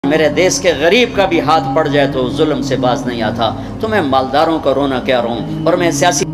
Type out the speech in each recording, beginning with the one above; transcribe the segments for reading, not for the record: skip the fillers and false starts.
میرے دیس کے غریب کا بھی ہاتھ پڑ جائے تو ظلم سے باز نہیں آتا. تمہیں مالداروں کا رونا کیا روں، اور میں سیاسی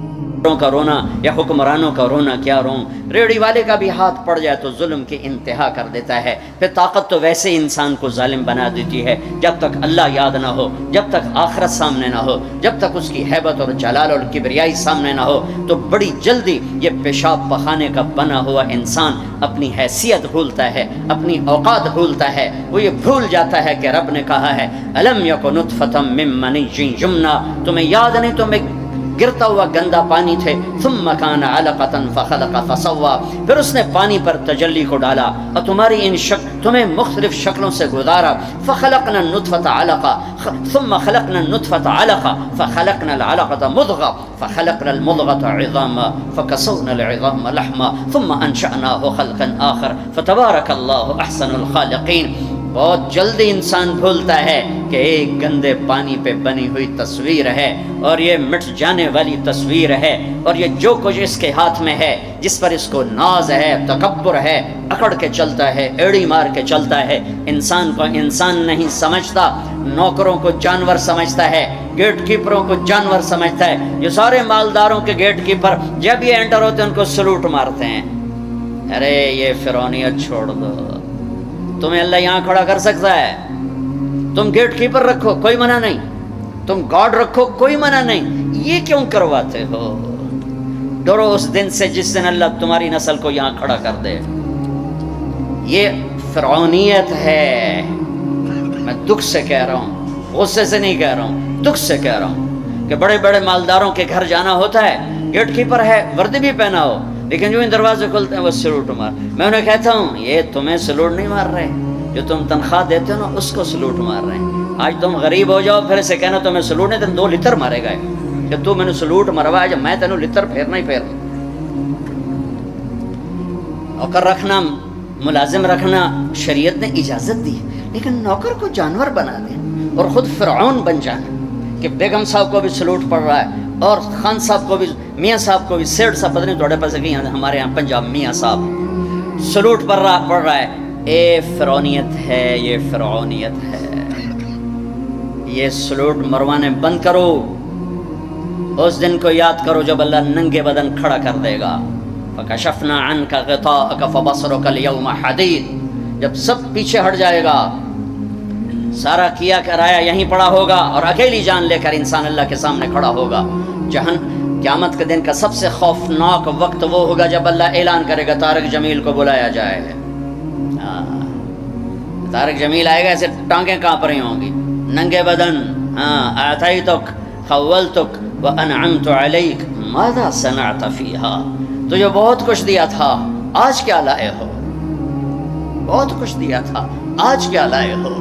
کا رونا یا حکمرانوں کا رونا کیا روں. ریڑھی والے کا بھی ہاتھ پڑ جائے تو ظلم کی انتہا کر دیتا ہے. پھر طاقت تو ویسے انسان کو ظالم بنا دیتی ہے. جب تک اللہ یاد نہ ہو، جب تک آخرت سامنے نہ ہو، جب تک اس کی ہیبت اور جلال اور کبریائی سامنے نہ ہو، تو بڑی جلدی یہ پیشاب پخانے کا بنا ہوا انسان اپنی حیثیت بھولتا ہے، اپنی اوقات بھولتا ہے. وہ یہ بھول جاتا ہے کہ رب نے کہا ہے الم یکن نطفۃ من منی یمنی، تمہیں یاد نہیں تمہیں گرتا ہوا گندا پانی تھے. ثم کان علقۃ فخلق فسوى، پھر اس نے پانی پر تجلی کو ڈالا اور تمہاری تمہیں مختلف شکلوں سے گزارا. فخلقنا النطفۃ علقہ ثم خلقنا النطفۃ علقہ فخلقنا العلقۃ مضغہ فخلقنا المضغۃ عظاما فکسونا العظام لحما ثم انشأناه خلقا آخر فتبارک اللہ احسن الخالقین. بہت جلدی انسان بھولتا ہے کہ ایک گندے پانی پہ بنی ہوئی تصویر ہے اور یہ مٹ جانے والی تصویر ہے، اور یہ جو کچھ اس کے ہاتھ میں ہے، جس پر اس کو ناز ہے، تکبر ہے، اکڑ کے چلتا ہے، ایڑی مار کے چلتا ہے. انسان کو انسان نہیں سمجھتا، نوکروں کو جانور سمجھتا ہے، گیٹ کیپروں کو جانور سمجھتا ہے. یہ سارے مالداروں کے گیٹ کیپر جب یہ انٹر ہوتے ہیں ان کو سلوٹ مارتے ہیں. ارے یہ فرعونیت چھوڑ دو، تمہیں اللہ یہاں کھڑا کر سکتا ہے. تم گیٹ کیپر رکھو کوئی منع نہیں، تم گارڈ رکھو کوئی منع نہیں. یہ کیوں کرواتے ہو؟ ڈرو اس دن سے جس دن اللہ تمہاری نسل کو یہاں کھڑا کر دے. یہ فرعونیت ہے. میں دکھ سے کہہ رہا ہوں، غصے سے نہیں کہہ رہا ہوں، دکھ سے کہہ رہا ہوں کہ بڑے بڑے مالداروں کے گھر جانا ہوتا ہے، گیٹ کیپر ہے، وردی بھی پہنا ہو، لیکن جو ان دروازے کھلتے ہیں وہ سلوٹ مار. میں انہیں کہتا ہوں یہ تمہیں سلوٹ نہیں مار رہے، جو تم تنخواہ دیتے ہو نا اس کو سلوٹ مار رہے ہیں. آج تم غریب ہو جاؤ پھر اسے کہنا تمہیں سلوٹ نہیں، تم 2 لتر مارے گئے کہ تو میں نے سلوٹ مروایا جب میں تینوں لتر پھیرنا ہی پھیرنا. نوکر رکھنا، ملازم رکھنا شریعت نے اجازت دی، لیکن نوکر کو جانور بنا دیں اور خود فرعون بن جانا کہ بیگم صاحب کو بھی سلوٹ پڑ رہا ہے اور خان صاحب کو بھی، میاں صاحب کو بھی، سیٹ صاحب پتہ نہیں تھوڑے پاس کہ ہمارے یہاں پنجاب میاں صاحب سلوٹ پڑ رہا ہے. اے فرعونیت ہے، یہ فرعونیت ہے. یہ سلوٹ مروانے بند کرو. اس دن کو یاد کرو جب اللہ ننگے بدن کھڑا کر دے گا. فکشفنا عنک غطاءک فبصرک اليوم حدید. جب سب پیچھے ہٹ جائے گا، سارا کیا کرایا یہیں پڑا ہوگا اور اکیلی جان لے کر انسان اللہ کے سامنے کھڑا ہوگا. قیامت کے دن کا سب سے خوفناک وقت وہ ہوگا جب اللہ اعلان کرے گا طارق جمیل کو بلایا جائے. طارق جمیل آئے گا، ایسے ٹانگیں کانپ رہی ہوں گی، ننگے بدن. اعطیتک خولتک وانعمت علیک ماذا صنعت فیہا. تجھے بہت کچھ دیا تھا، آج کیا لائے ہو؟ بہت کچھ دیا تھا، آج کیا لائے ہو؟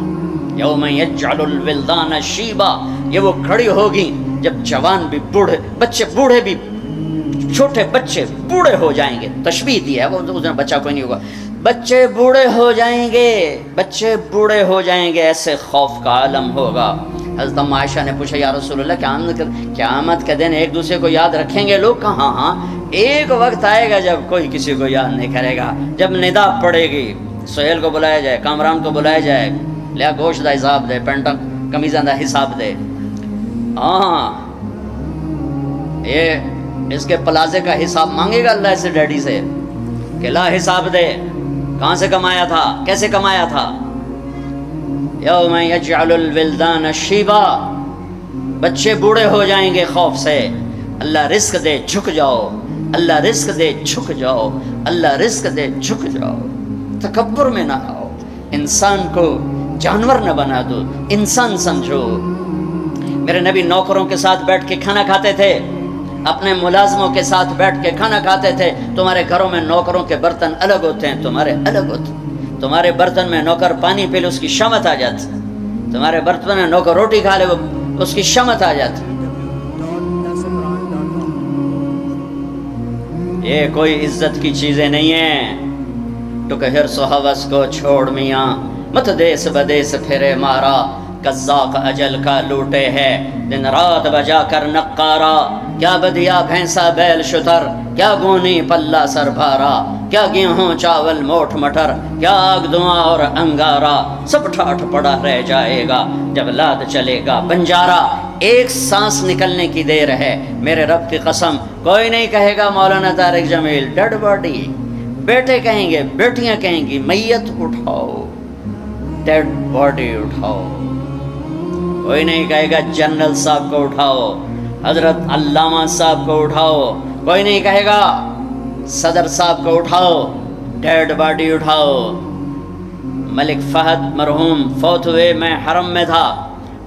یوم یجعل الولدان شیبا. یہ وہ کھڑی ہوگی جب جوان بھی بوڑھے، بچے بوڑھے بھی، چھوٹے بچے بوڑھے ہو جائیں گے. تشبیہ دی ہے، وہ اس دن بچہ کوئی نہیں ہوگا. بچے بوڑھے ہو جائیں گے، بچے بوڑھے ہو جائیں گے، ایسے خوف کا عالم ہوگا. حضرت ام عائشہ نے پوچھا یا رسول اللہ قیامت کے دن ایک دوسرے کو یاد رکھیں گے لوگ؟ کہا ہاں، ایک وقت آئے گا جب کوئی کسی کو یاد نہیں کرے گا. جب ندا پڑے گی، سہیل کو بلایا جائے، کامران کو بلایا جائے، لیا گوشت دا حساب دے، پینٹا کمیزاں دا حساب دے. ہاں، یہ اس کے پلازے کا حساب مانگے گا اللہ سے، ڈیڈی سے کہ لا حساب دے، کہاں سے کمایا تھا، کیسے کمایا تھا. یوم یجعل الولدان شیبا. بچے بوڑھے ہو جائیں گے خوف سے. اللہ رزق دے جھک جاؤ، اللہ رزق دے جھک جاؤ، اللہ رزق دے جھک جاؤ. تکبر میں نہ آؤ، انسان کو جانور نہ بنا دو، انسان سمجھو. میرے نبی نوکروں کے ساتھ بیٹھ کے کھانا کھاتے تھے، اپنے ملازموں کے ساتھ بیٹھ کے کھانا کھاتے تھے. تمہارے گھروں میں نوکروں کے برتن الگ ہوتے ہیں، تمہارے الگ ہوتے ہیں. تمہارے برتن میں نوکر پانی پی لے اس کی شمت آ جاتی، تمہارے برتن میں نوکر روٹی کھا لے اس کی شمت آ جاتی. یہ کوئی عزت کی چیزیں نہیں ہیں. تو کہ حرص و ہوس کو چھوڑ میاں، مت دیس بدیس پھرے مارا. قزاق اجل کا لوٹے ہے دن رات بجا کر نقارا، کیا بدیا بھینسا بیل شتر، کیا گونی پلہ سر بھارا، کیا گیہوں چاول موٹ مٹر، کیا آگ دھواں اور انگارا، سب ٹھاٹھ پڑا رہ جائے گا جب لاد چلے گا بنجارا۔ ایک سانس نکلنے کی دیر ہے میرے رب کی قسم، کوئی نہیں کہے گا مولانا طارق جمیل ڈیڈ باڈی، بیٹے کہیں گے بیٹیاں کہیں گی میت اٹھاؤ، ڈیڈ باڈی اٹھاؤ۔ کوئی نہیں کہے گا جنرل صاحب کو اٹھاؤ، حضرت علامہ صاحب کو اٹھاؤ، کوئی نہیں کہے گا صدر صاحب کو اٹھاؤ، ڈیڈ باڈی اٹھاؤ۔ ملک فہد مرحوم فوت ہوئے، میں حرم میں تھا،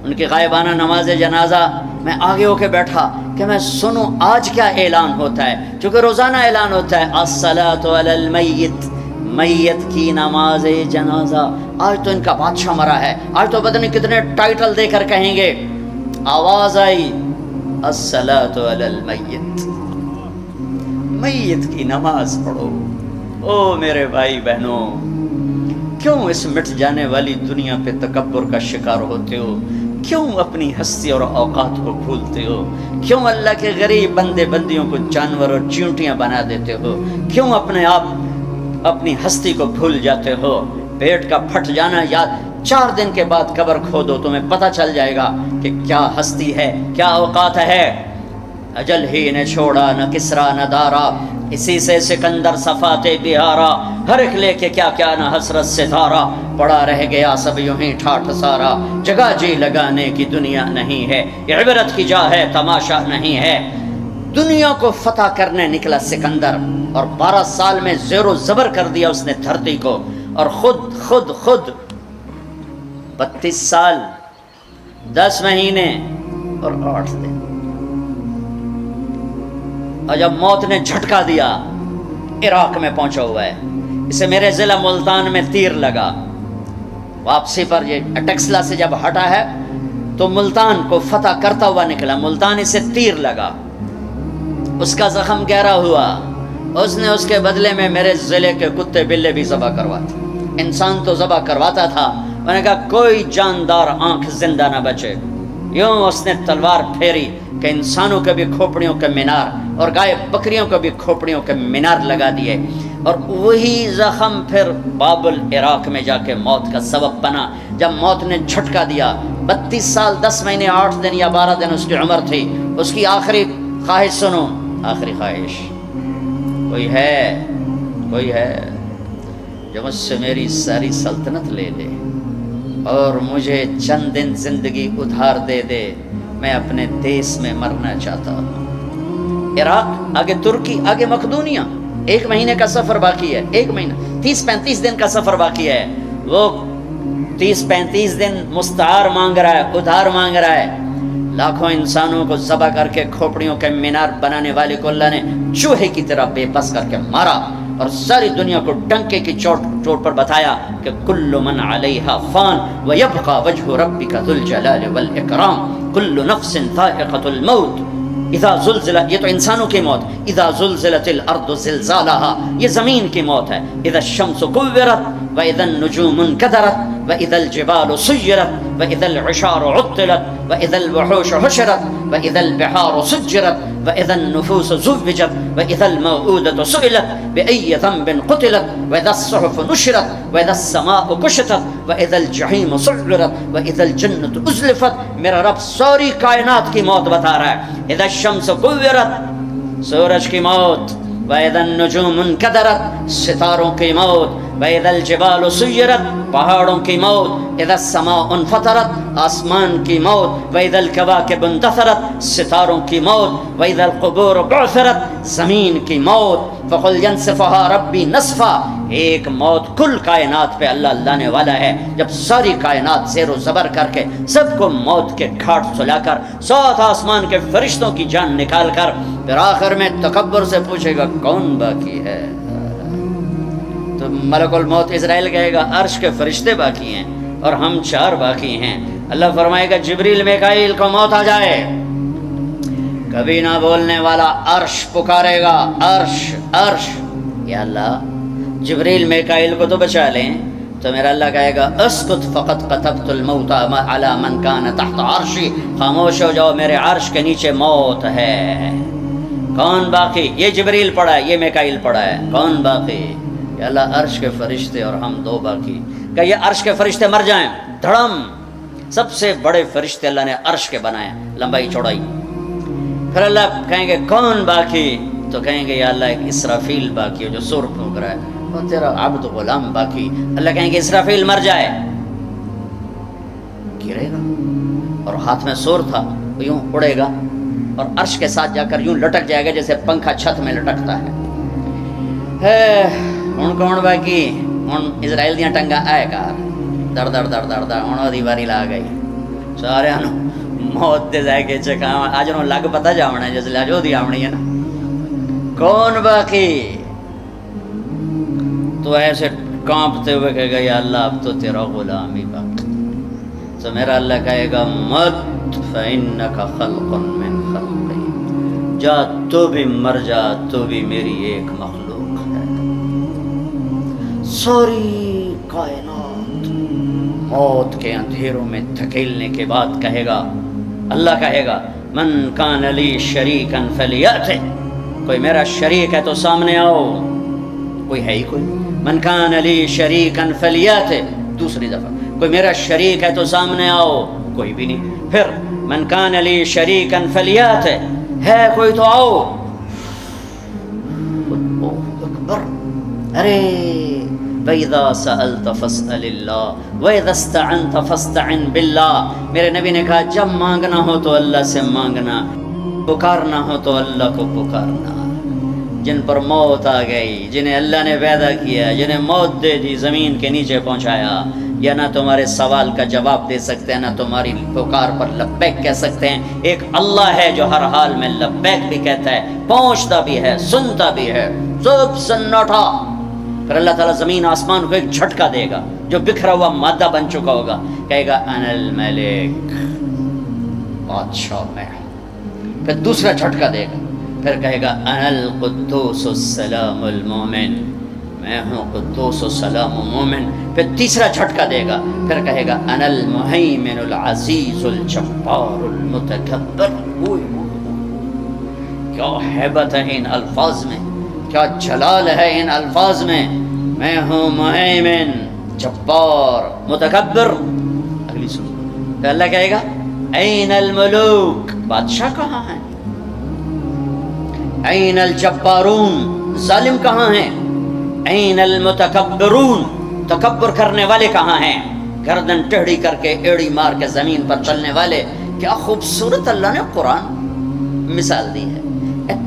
ان کی غائبانہ نماز جنازہ میں آگے ہو کے بیٹھا کہ میں سنوں آج کیا اعلان ہوتا ہے، چونکہ روزانہ اعلان ہوتا ہے الصلاۃ علی المیت، میت کی نماز جنازہ۔ آج تو ان کا بادشاہ مرا ہے، آج تو پتہ نہیں کتنے ٹائٹل دے کر کہیں گے۔ آواز آئی الصلاۃ علی المیت، میت کی نماز پڑھو۔ او میرے بھائی بہنوں، کیوں اس مٹ جانے والی دنیا پہ تکبر کا شکار ہوتے ہو؟ کیوں اپنی ہستی اور اوقات کو بھولتے ہو؟ کیوں اللہ کے غریب بندے بندیوں کو جانور اور چیونٹیاں بنا دیتے ہو؟ کیوں اپنے آپ اپنی ہستی کو بھول جاتے ہو؟ پیٹ کا پھٹ جانا یاد، 4 دن کے بعد قبر کھودو تمہیں پتہ چل جائے گا کہ کیا ہستی ہے، کیا اوقات ہے۔ اجل ہی نے چھوڑا نہ کسرا نہ دارا، اسی سے سکندر صفاتے بہارا، ہر ایک لے کے کیا کیا نہ حسرت ستارہ، پڑا رہ گیا سب یوں ہی ٹھاٹھ سارا، جگہ جی لگانے کی دنیا نہیں ہے، یہ عبرت کی جا ہے تماشا نہیں ہے۔ دنیا کو فتح کرنے نکلا سکندر، اور 12 سال میں زیر و زبر کر دیا اس نے دھرتی کو، اور خود 32 سال 10 مہینے اور 8 دن، اور جب موت نے جھٹکا دیا عراق میں پہنچا ہوا ہے، اسے میرے ضلع ملتان میں تیر لگا، واپسی پر یہ اٹیکسلا سے جب ہٹا ہے تو ملتان کو فتح کرتا ہوا نکلا، ملتان اسے تیر لگا، اس کا زخم گہرا ہوا، اس نے اس کے بدلے میں میرے ضلع کے کتے بلے بھی ذبح کرواتے، انسان تو ذبح کرواتا تھا، میں نے کہا کوئی جاندار آنکھ زندہ نہ بچے۔ یوں اس نے تلوار پھیری کہ انسانوں کے بھی کھوپڑیوں کے مینار اور گائے بکریوں کے بھی کھوپڑیوں کے مینار لگا دیے، اور وہی زخم پھر بابل عراق میں جا کے موت کا سبب بنا۔ جب موت نے جھٹکا دیا، 32 سال 10 مہینے 8 دن یا 12 دن اس کی عمر تھی، اس کی آخری خواہش سنو، آخری خواہش، کوئی ہے جو مجھ سے میری ساری سلطنت لے لے اور مجھے چند دن زندگی ادھار دے دے، میں اپنے دیس میں مرنا چاہتا ہوں۔ عراق، آگے ترکی، آگے مقدونیہ، 1 مہینے کا سفر باقی ہے، 1 مہینہ 30-35 دن کا سفر باقی ہے۔ وہ 30-35 دن مستعار مانگ رہا ہے، ادھار مانگ رہا ہے۔ لاکھوں انسانوں کو ذبح کر کے کھوپڑیوں کے مینار بنانے والے کو اللہ نے چوہے کی طرح بے بس کر کے مارا، اور ساری دنیا کو ڈنکے کی چوٹ پر بتایا کہ کل من علیہا فان ویبقى وجہ ربک ذو الجلال والاکرام، کل نفس ذائقۃ الموت اذا زلزلت، یہ تو انسانوں کی موت، اذا زلزلت الارض زلزالها، یہ زمین کی موت ہے، اذا الشمس كورت واذا النجوم انكدرت واذا الجبال سيرت واذا العشار عطلت واذا الوحوش حشرت واذا البحار سجرت واذا النفوس زوجت واذا الموءودة سئلت بأي ذنب قتلت واذا الصحف نشرت واذا السماء كشطت واذا الجحيم سعرت واذا الجنة ازلفت۔ میرا رب ساری کائنات کی موت بتا رہا ہے، اذا الشمس كورت، سورج کی موت، واذا النجوم انكدرت، ستاروں کی موت، واذا الجبال سيرت، پہاڑوں کی موت، اذا السماء انفطرت، آسمان کی موت، واذا الكواكب انتثرت، ستاروں کی موت، واذا القبور بعثرت، زمین کی موت۔ فقل ينسفها ربی نصفا، ایک موت کل کائنات پہ اللہ لانے والا ہے، جب ساری کائنات زیر و زبر کر کے سب کو موت کے گھاٹ سلا کر 7 آسمان کے فرشتوں کی جان نکال کر پھر آخر میں تکبر سے پوچھے گا کون باقی ہے، تو ملک الموت اسرائیل کہے گا عرش کے فرشتے باقی ہیں اور ہم 4 باقی ہیں۔ اللہ فرمائے گا جبریل میکائیل کو موت آ جائے، کبھی نہ بولنے والا عرش پکارے گا، عرش عرش، یا اللہ جبریل میکائیل کو تو بچا لیں، تو میرا اللہ کہے گا اسکت فقط کتبت الموت علی من کان تحت عرشی، خاموش ہو جاؤ، میرے عرش کے نیچے موت ہے۔ کون باقی؟ یہ جبریل پڑھا ہے، یہ میکائیل پڑھا ہے، کون باقی؟ کہ اللہ عرش کے فرشتے اور ہم دو باقی۔ کہ یہ عرش کے فرشتے مر جائیں، دھڑم، سب سے بڑے فرشتے اللہ نے عرش کے بنائے، لمبائی چوڑائی۔ پھر اللہ کہیں گے کون باقی؟ تو کہیں گے یا اللہ ایک اسرافیل باقی ہے جو سور پھونک رہا ہے، اور تیرا عبد غلام باقی۔ اللہ کہیں گے اسرافیل مر جائے، گرے گا اور ہاتھ میں سور تھا، وہ یوں اڑے گا اور عرش کے ساتھ جا کر یوں لٹک جائے گا جیسے پنکھا چھت میں لٹکتا ہے۔ ہن کون باقی؟ ہن اسرائیل دیاں ٹنگا آئے گا در در در در در، ہن دی واری لا گئی سارے نو موت دے جائے کے چکا اج نو لگ پتہ جاونا جس لے جو دی آونی ہے نا۔ کون باقی؟ تو ایسے کانپتے ہوئے کہے گا یا اللہ اب تو تیرا غلام ہی باقی۔ تو میرا اللہ کہے گا مت فإنک خلق من خلقی، جا تو بھی مر جا، تو بھی میری ایک مخلوق ہے۔ ساری کائنات موت کے اندھیروں میں دھکیلنے کے بعد کہے گا، اللہ کہے گا من کان لی شریکا فلیأتِ، کوئی میرا شریک ہے تو سامنے آؤ، کوئی ہے ہی کوئی؟ من کان لی شریکا فلیأتِ، دوسری دفعہ کوئی میرا شریک ہے تو سامنے آؤ، کوئی بھی نہیں۔ پھر من کان لی شریکا فلیأتِ، ہے کوئی تو آؤ۔ اللہ اکبر۔ ارے وَإِذَا سَأَلْتَ فَاسْأَلِ اللَّهَ وَإِذَا اسْتَعَنْتَ فَاسْتَعِنْ بِاللَّهِ، میرے نبی نے کہا جب مانگنا ہو تو اللہ سے مانگنا، پکارنا ہو تو اللہ کو پکارنا۔ جن پر موت آ گئی، جنہیں اللہ نے پیدا کیا، جنہیں موت دے دی، زمین کے نیچے پہنچایا، یا نہ تمہارے سوال کا جواب دے سکتے ہیں، نہ تمہاری پکار پر لبیک کہہ سکتے ہیں۔ ایک اللہ ہے جو ہر حال میں لبیک بھی کہتا ہے، پہنچتا بھی ہے، سنتا بھی ہے، سب سناٹا۔ پھر اللہ تعالیٰ زمین آسمان کو ایک جھٹکا دے گا جو بکھرا ہوا مادہ بن چکا ہوگا، کہے گا انا الملک، بادشاہ میں۔ پھر دوسرا جھٹکا دے گا، پھر کہے گا انا القدوس السلام المومن، میں ہوں قدوس و سلام و مومن۔ پھر تیسرا جھٹکا دے گا، پھر کہے گا انا المہیمن العزیز الجبار المتکبر۔ کیا ہیبت ہے ان الفاظ میں، کیا جلال ہے ان الفاظ میں، میں ہوں مہیمن، جبار، متکبر۔ اگلی سن، تو اللہ کہے گا این الملوک، بادشاہ کہاں ہیں؟ این الجبارون، ظالم کہاں ہیں؟ این المتکبرون، تکبر کرنے والے کہاں ہیں؟ گردن ٹیڑھی کر کے ایڑی مار کے زمین پر چلنے والے۔ کیا خوبصورت اللہ نے قرآن مثال دی ہے۔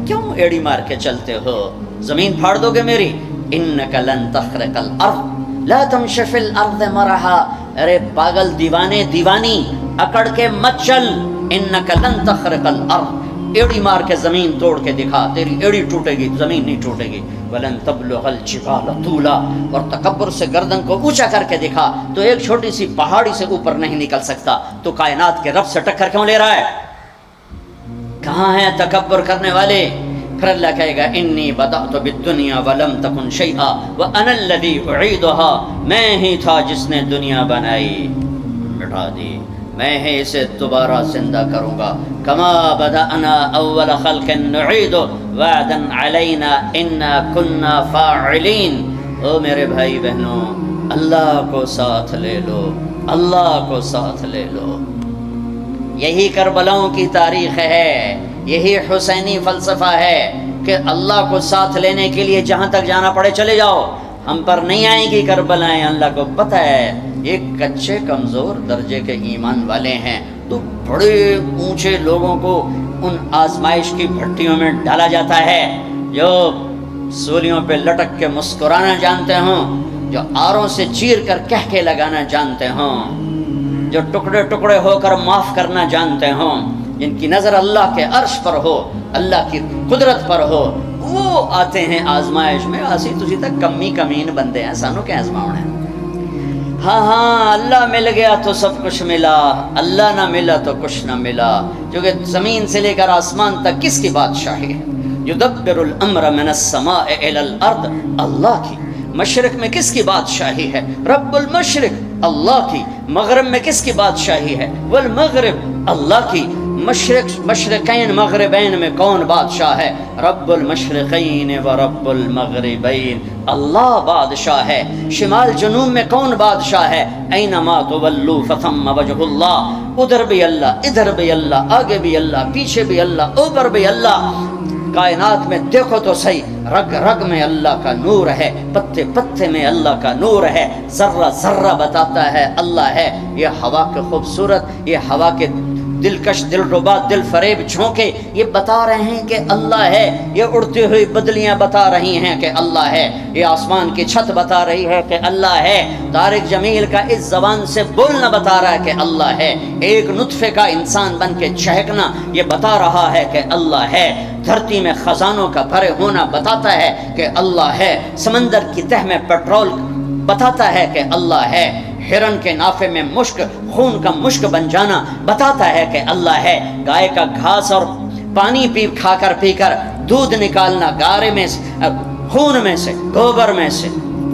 کیوں ایڑی مار کے چلتے ہو؟ زمین پھاڑ دو گے میری؟ انک لن تخرق الارض لا تمشی فی الارض مرحا، ارے پاگل دیوانے دیوانی اکڑ کے مت چل، انک لن تخرق الارض، ایڑی مار کے زمین توڑ کے دکھا، تیری ایڑی ٹوٹے گی، زمین نہیں ٹوٹے گی۔ ولن تبلغ الجبال طولا، اور تکبر سے گردن کو اونچا کر کے دکھا تو ایک چھوٹی سی پہاڑی سے اوپر نہیں نکل سکتا، تو کائنات کے رب سے ٹکر کیوں لے رہا ہے؟ کہاں ہیں تکبر کرنے والے؟ پھر اللہ کہے گا انی بدأت بالدنیا ولم تکن شیئا وانا الذی اعیدها، میں ہی تھا جس نے دنیا بنائی، مٹا دی، میں ہی اسے دوبارہ زندہ کروں گا۔ کما بدأنا اول خلق نعید وعدا علینا انا کنا فاعلین۔ او میرے بھائی بہنوں، اللہ کو ساتھ لے لو، اللہ کو ساتھ لے لو۔ یہی کربلاؤں کی تاریخ ہے، یہی حسینی فلسفہ ہے کہ اللہ کو ساتھ لینے کے لیے جہاں تک جانا پڑے چلے جاؤ، ہم پر نہیں آئیں گی کربلائیں۔ اللہ کو پتہ ہے یہ کچے کمزور درجے کے ایمان والے ہیں، تو بڑے اونچے لوگوں کو ان آزمائش کی بھٹیوں میں ڈالا جاتا ہے جو سولیوں پہ لٹک کے مسکرانا جانتے ہوں، جو آروں سے چیر کر کہہ کے لگانا جانتے ہوں، جو ٹکڑے ٹکڑے ہو کر معاف کرنا جانتے ہوں، جن کی نظر اللہ کے عرش پر ہو، اللہ کی قدرت پر ہو، وہ آتے ہیں آزمائش میں۔ اسی تسی تک کمی کمین بندے ہیں، سانو کیا آزماؤنا ہے؟ ہاں اللہ مل گیا تو سب کچھ ملا، اللہ نہ ملا تو کچھ نہ ملا، کیونکہ زمین سے لے کر آسمان تک کس کی بادشاہی ہے؟ یدبر الامر من السماء الى الارض، اللہ کی۔ مشرق میں کس کی بادشاہی ہے؟ رب المشرق اللہ کی. مغرب میں کس کی بادشاہی ہے؟ والمغرب اللہ کی. مشرقین مغربین میں کون بادشاہ ہے؟ رب المشرقین و رب المغربین، اللہ بادشاہ ہے. شمال جنوب میں کون بادشاہ ہے؟ اینما تولوا فثم وجہ اللہ، ادھر بھی اللہ، ادھر بھی اللہ، آگے بھی اللہ، پیچھے بھی اللہ، اوپر بھی اللہ. کائنات میں دیکھو تو صحیح، رگ رگ میں اللہ کا نور ہے، پتے پتے میں اللہ کا نور ہے، ذرہ ذرہ بتاتا ہے اللہ ہے. یہ ہوا کے خوبصورت، یہ ہوا کے دلکش، دلربا، دل فریب جھونکے یہ بتا رہے ہیں کہ اللہ ہے. یہ اڑتی ہوئی بدلیاں بتا رہی ہیں کہ اللہ ہے. یہ آسمان کی چھت بتا رہی ہے کہ اللہ ہے. طارق جمیل کا اس زبان سے بولنا بتا رہا ہے کہ اللہ ہے. ایک نطفے کا انسان بن کے چہکنا یہ بتا رہا ہے کہ اللہ ہے. دھرتی میں خزانوں کا بھرے ہونا بتاتا ہے کہ اللہ ہے. سمندر کی تہ میں پیٹرول بتاتا ہے کہ اللہ ہے. ہرن کے نافے میں مشک، خون کا مشک بن جانا بتاتا ہے کہ اللہ ہے. گائے کا گھاس اور پانی کھا کر پی کر دودھ نکالنا، گارے میں خون میں سے، گوبر میں سے،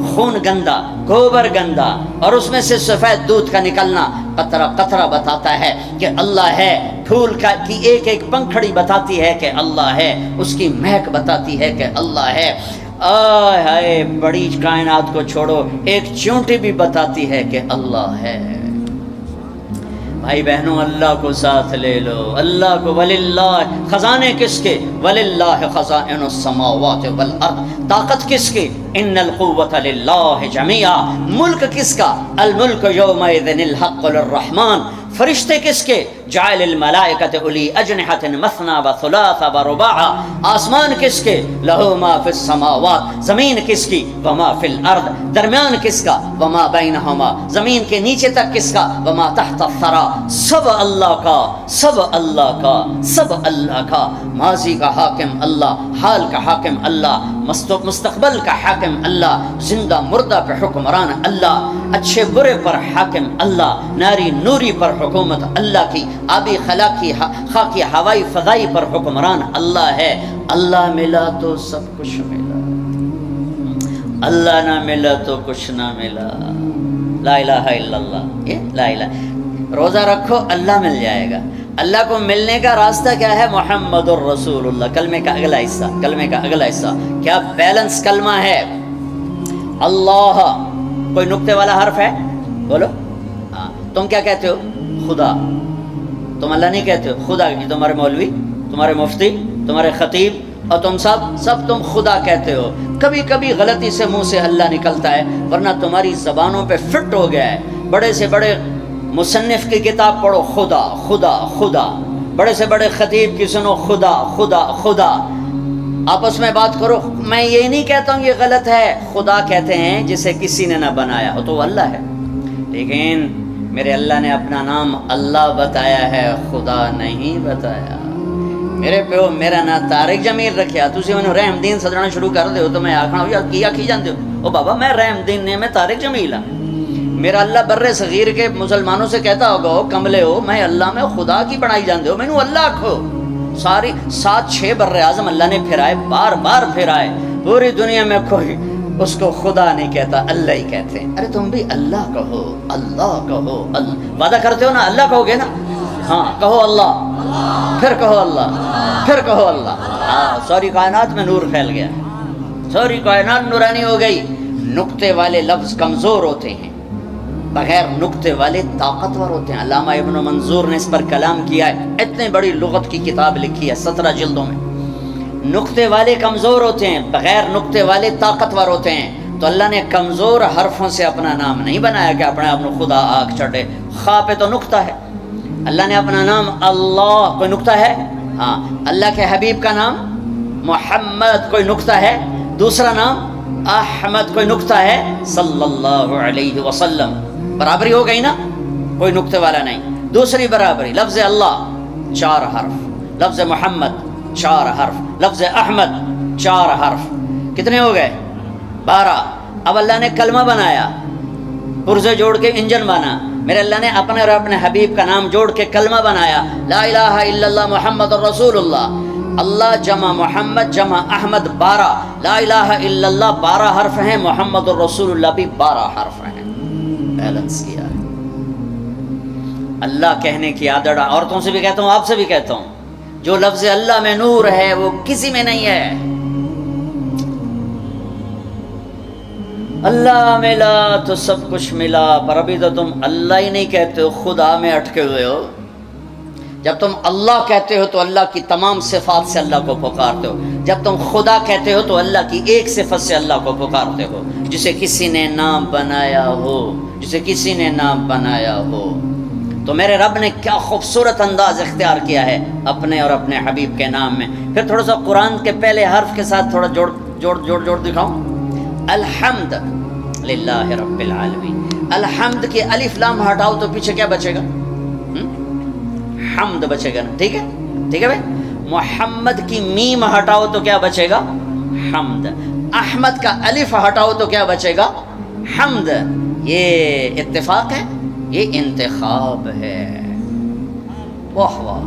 خون گندا، گوبر گندا، اور اس میں سے سفید دودھ کا نکلنا قطرہ قطرہ بتاتا ہے کہ اللہ ہے. پھول کی ایک ایک پنکھڑی بتاتی ہے کہ اللہ ہے. اس کی مہک بتاتی ہے کہ اللہ ہے. آئے ہائے، بڑی کائنات کو چھوڑو، ایک چونٹی بھی بتاتی ہے کہ اللہ ہے. بھائی بہنوں، اللہ کو ساتھ لے لو، اللہ کو. وللہ خزانے کس کے؟ وللہ خزائن السماوات والارض. طاقت کس کی؟ ان القوۃ للہ جمیعا. ملک کس کا؟ الملک یومئذ الحق للرحمن. فرشتے کس کے؟ جعل الملائکۃ اولی اجنحۃ مثنی و ثلاث و رباع. آسمان کس کے؟ لہ ما فی السماوات. زمین کس کی؟ وما فی الارض. درمیان کس کا؟ وما بینہما. زمین کے نیچے تک کس کا؟ وما تحت الثری. سب اللہ کا، سب اللہ کا، سب اللہ کا. ماضی کا حاکم اللہ، حال کا حاکم اللہ، مستقبل کا حاکم اللہ، زندہ مردہ پہ حکمران اللہ، اچھے برے پر حاکم اللہ، ناری نوری پر حکومت اللہ کی، آبی خاکی ہوائی فضائی پر حکمران اللہ ہے. اللہ ملا تو سب کچھ ملا، اللہ نہ ملا تو کچھ نہ ملا. لا الہ الا اللہ. یہ لا الہ. روزہ رکھو اللہ مل جائے گا. اللہ کو ملنے کا راستہ کیا ہے؟ محمد الرسول اللہ. کلمے کا اگلا حصہ، کلمے کا اگلا حصہ کیا بیلنس کلمہ ہے؟ اللہ. کوئی نقطے والا حرف ہے؟ بولو. تم کیا کہتے ہو؟ خدا. تم اللہ نہیں کہتے ہو، خدا. تمہارے مولوی، تمہارے مفتی، تمہارے خطیب اور تم سب تم خدا کہتے ہو. کبھی کبھی غلطی سے منہ سے اللہ نکلتا ہے، ورنہ تمہاری زبانوں پہ فٹ ہو گیا ہے. بڑے سے بڑے مصنف کی کتاب پڑھو، خدا خدا خدا. بڑے سے بڑے خطیب کی سنو، خدا خدا خدا. آپس میں بات کرو. میں یہ نہیں کہتا ہوں یہ غلط ہے. خدا کہتے ہیں جسے کسی نے نہ بنایا ہو، تو وہ اللہ ہے. لیکن میرے اللہ نے اپنا نام اللہ بتایا ہے، خدا نہیں بتایا. میرے پیو میرا نام طارق جمیل رکھیا، تسی انہوں رحم دین سدنا شروع کر دے ہو تو میں آکھنا ہو یا کیا کی جاندے ہو. او بابا میں رحم دین نے، میں طارق جمیل ہوں. میرا اللہ بر صغیر کے مسلمانوں سے کہتا ہوگا ہو کملے ہو، میں اللہ میں خدا کی بنائی جاندے ہو، میں نو اللہ کھو. ساری 7-6 بر اعظم اللہ نے پھرائے، بار بار پھرائے. پوری دنیا میں کوئی اس کو خدا نہیں کہتا، اللہ ہی کہتے ہیں. ارے تم بھی اللہ کہو، اللہ کہو. وعدہ کرتے ہو نا اللہ کہو گے نا؟ ہاں کہو اللہ، پھر کہو اللہ، پھر کہو اللہ. ہاں ساری کائنات میں نور پھیل گیا، ساری کائنات نورانی ہو گئی. نقطے والے لفظ کمزور ہوتے ہیں، بغیر نقطے والے طاقتور ہوتے ہیں. علامہ ابن منظور نے اس پر کلام کیا ہے، اتنی بڑی لغت کی کتاب لکھی ہے 17 جلدوں میں. نقطے والے کمزور ہوتے ہیں، بغیر نقطے والے طاقتور ہوتے ہیں. تو اللہ نے کمزور حرفوں سے اپنا نام نہیں بنایا کہ اپنے آپ خدا آگ چڑھے. خا پہ تو نقطہ ہے. اللہ نے اپنا نام اللہ، کوئی نقطہ ہے؟ ہاں. اللہ کے حبیب کا نام محمد، کوئی نقطہ ہے؟ دوسرا نام احمد، کوئی نقطہ ہے؟ صلی اللہ علیہ وسلم. برابری ہو گئی نا، کوئی نقطے والا نہیں. دوسری برابری، لفظ اللہ 4 حرف، لفظ محمد 4 حرف، لفظ احمد 4 حرف. کتنے ہو گئے؟ 12. اب اللہ نے کلمہ بنایا، پرزے جوڑ کے انجن بنا. میرے اللہ نے اپنے اور اپنے حبیب کا نام جوڑ کے کلمہ بنایا، لا الہ الا اللہ محمد الرسول اللہ. اللہ جمع محمد جمع احمد 12، لا الہ الا اللہ 12 حرف ہیں، محمد الرسول اللہ بھی 12 حرف ہیں، بیلنس کیا ہے۔ اللہ کہنے کی عادت عورتوں سے بھی کہتا ہوں، آپ سے بھی کہتا ہوں، جو لفظ اللہ میں نور ہے وہ کسی میں نہیں ہے۔ اللہ ملا تو سب کچھ ملا، پر ابھی تو تم اللہ ہی نہیں کہتے ہو، خدا میں اٹکے ہوئے ہو۔ جب تم اللہ کہتے ہو تو اللہ کی تمام صفات سے اللہ کو پکارتے ہو، جب تم خدا کہتے ہو تو اللہ کی ایک صفت سے اللہ کو پکارتے ہو، جسے کسی نے نام بنایا ہو، جسے کسی نے نام بنایا ہو۔ تو میرے رب نے کیا خوبصورت انداز اختیار کیا ہے اپنے اور اپنے حبیب کے نام میں۔ پھر تھوڑا سا قرآن کے پہلے حرف کے ساتھ تھوڑا جوڑ دکھاؤں۔ الحمد للہ رب العالمین، الحمد کی الف لام ہٹاؤ تو پیچھے کیا بچے گا؟ حمد بچے گا نا، ٹھیک ہے ٹھیک ہے بھائی۔ محمد کی میم ہٹاؤ تو کیا بچے گا؟ حمد۔ احمد کا الف ہٹاؤ تو کیا بچے گا؟ حمد۔ یہ اتفاق ہے، یہ انتخاب ہے۔ واہ واہ،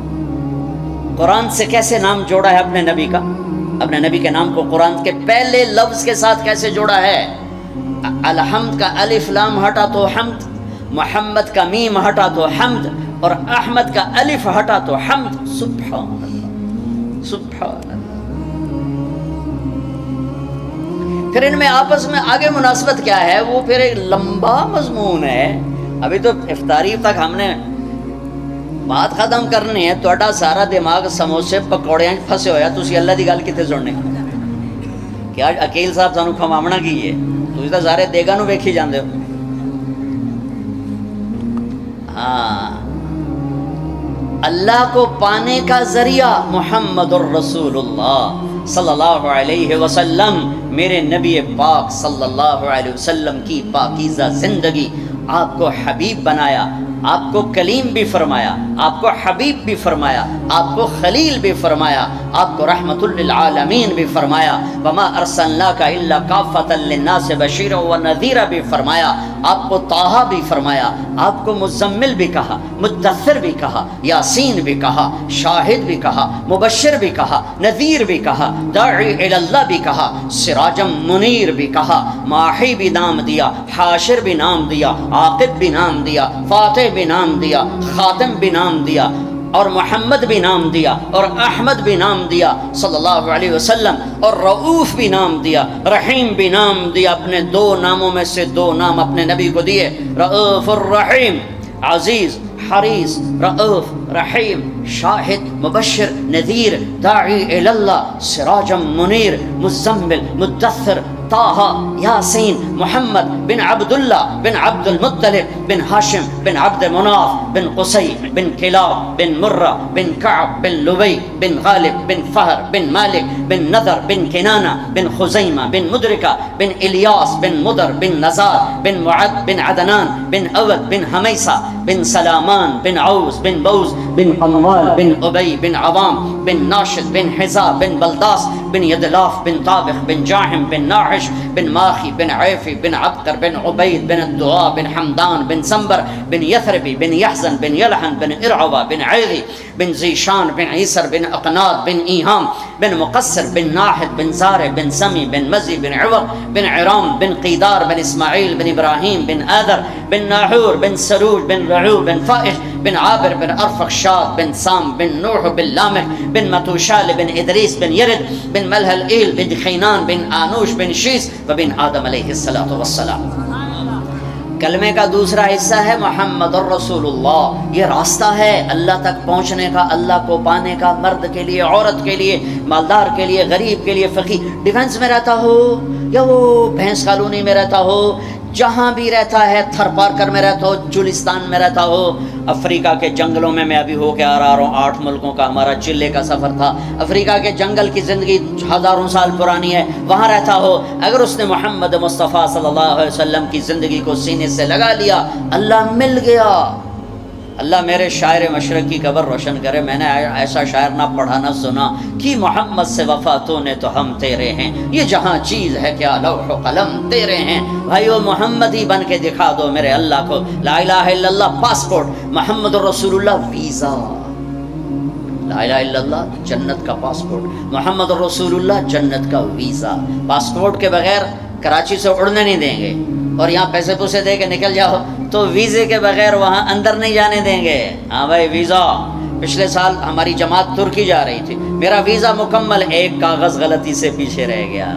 قرآن سے کیسے نام جوڑا ہے اپنے نبی کا، اپنے نبی کے نام کو قرآن کے پہلے لفظ کے ساتھ کیسے جوڑا ہے۔ الحمد کا الف لام ہٹا تو حمد، محمد کا میم ہٹا تو حمد، اور احمد کا الف ہٹا تو حمد۔ سبحان اللہ سبحان اللہ۔ پھر ان میں آپس میں آگے مناسبت کیا ہے، وہ پھر ایک لمبا مضمون ہے۔ ابھی تو افطاری تک ہم نے بات ختم کرنی ہے، تہاڈا سارا دماغ سموسے پکوڑیاں پھسے ہویا، تسی اللہ دی گل کتے سننے کہ آج عقیل صاحب سانو کھواونا کی ہے، تسی تو سارے دیگاں نو ویکھی جاندے ہو۔ ہاں، اللہ کو پانے کا ذریعہ محمد الرسول اللہ صلی اللہ علیہ وسلم، میرے نبی پاک صلی اللہ علیہ وسلم کی پاکیزہ زندگی، آپ کو حبیب بنایا، آپ کو کلیم بھی فرمایا، آپ کو حبیب بھی فرمایا، آپ کو خلیل بھی فرمایا، آپ کو رحمت للعالمین بھی فرمایا، وما ارسلناک الا کافۃ للناس بشیرا ونذیرا بھی فرمایا، آپ کو طٰہٰ بھی فرمایا، آپ کو مزمل بھی کہا، مدثر بھی کہا، یاسین بھی کہا، شاہد بھی کہا، مبشر بھی کہا، نذیر بھی کہا، داعی الی اللہ بھی کہا، سراجم منیر بھی کہا، ماحی بھی نام دیا، حاشر بھی نام دیا، عاقب بھی نام دیا، فاتح بھی نام دیا، خاتم بھی نام دیا، اور محمد بھی نام دیا، اور احمد بھی نام دیا صلی اللہ علیہ وسلم، اور رؤوف بھی نام دیا، رحیم بھی نام دیا۔ اپنے 2 ناموں میں سے 2 نام اپنے نبی کو دیے، رؤوف الرحیم، عزیز حریص، رؤوف رحیم، شاہد مبشر نذیر، داعی الی اللہ، سراجم منیر، مزمل مدثر، طٰہٰ، یاسین، محمد بن عبداللہ بن عبد المطلب بن ہاشم بن عبد مناف بن قصی بن کلاب بن مرہ بن کعب بن لبی بن غالب بن فہر بن مالک بن نذر بن کنانہ بن خزیمہ بن مدرکہ بن الیاس بن مدر بن نزار بن معد بن عدنان بن اود بن حمیسہ بن سلامان بن عوس بن بوز بن قموال بن ابی بن عوام بن ناشد بن حزا بن بلداس بن یدلاف بن طابخ بن جاحم بن ناحش بن ماخی بن عیفی بن عبقر بن عبید بن الدعاء بن حمدان بن سنبر بن یثربی بن یحزن بن یلحن بن ارعوہ بن عیدی بن زیشان بن عیسر بن اقناد بن ایہام بن مقصر بن ناحد بن زارع بن سمی بن مزی بن عوق بن عرام بن قیدار بن اسماعیل بن ابراہیم بن آدر بن ناحور بن سروج بن رعو بن فائش بن عابر بن ارفخشاد بن سام بن نوح بن لامح بن متوشال بن ادریس بن یرد بن ملہل ایل بن خینان بن آنوش بن شیس وبن آدم علیہ السلام۔ کلمے کا دوسرا حصہ ہے محمد الرسول اللہ۔ یہ راستہ ہے اللہ تک پہنچنے کا، اللہ کو پانے کا، مرد کے لیے، عورت کے لیے، مالدار کے لیے، غریب کے لیے، فقیر، ڈیفنس میں رہتا ہو یا وہ بھینس کالونی میں رہتا ہو، جہاں بھی رہتا ہے، تھر پارکر میں رہتا ہو، جولستان میں رہتا ہو، افریقہ کے جنگلوں میں ابھی ہو کے آ رہا ہوں، 8 ملکوں کا ہمارا چلے کا سفر تھا، افریقہ کے جنگل کی زندگی ہزاروں سال پرانی ہے، وہاں رہتا ہو، اگر اس نے محمد مصطفیٰ صلی اللہ علیہ وسلم کی زندگی کو سینے سے لگا لیا، اللہ مل گیا۔ اللہ میرے شاعر مشرق کی قبر روشن کرے، میں نے ایسا شاعر نہ پڑھا نہ سنا کہ محمد سے وفا تو نے تو ہم تیرے ہیں، یہ جہاں چیز ہے کیا لوح و قلم تیرے ہیں۔ بھائیو محمد ہی بن کے دکھا دو میرے اللہ کو، لا الہ الا اللہ پاسپورٹ، محمد رسول اللہ ویزا، لا الہ الا اللہ جنت کا پاسپورٹ، محمد رسول اللہ جنت کا ویزا۔ پاسپورٹ کے بغیر کراچی سے اڑنے نہیں دیں گے، اور یہاں پیسے پوسے دے کے نکل جاؤ تو ویزے کے بغیر وہاں اندر نہیں جانے دیں گے۔ ہاں بھائی ویزا، پچھلے سال ہماری جماعت ترکی جا رہی تھی، میرا ویزا مکمل، ایک کاغذ غلطی سے پیچھے رہ گیا،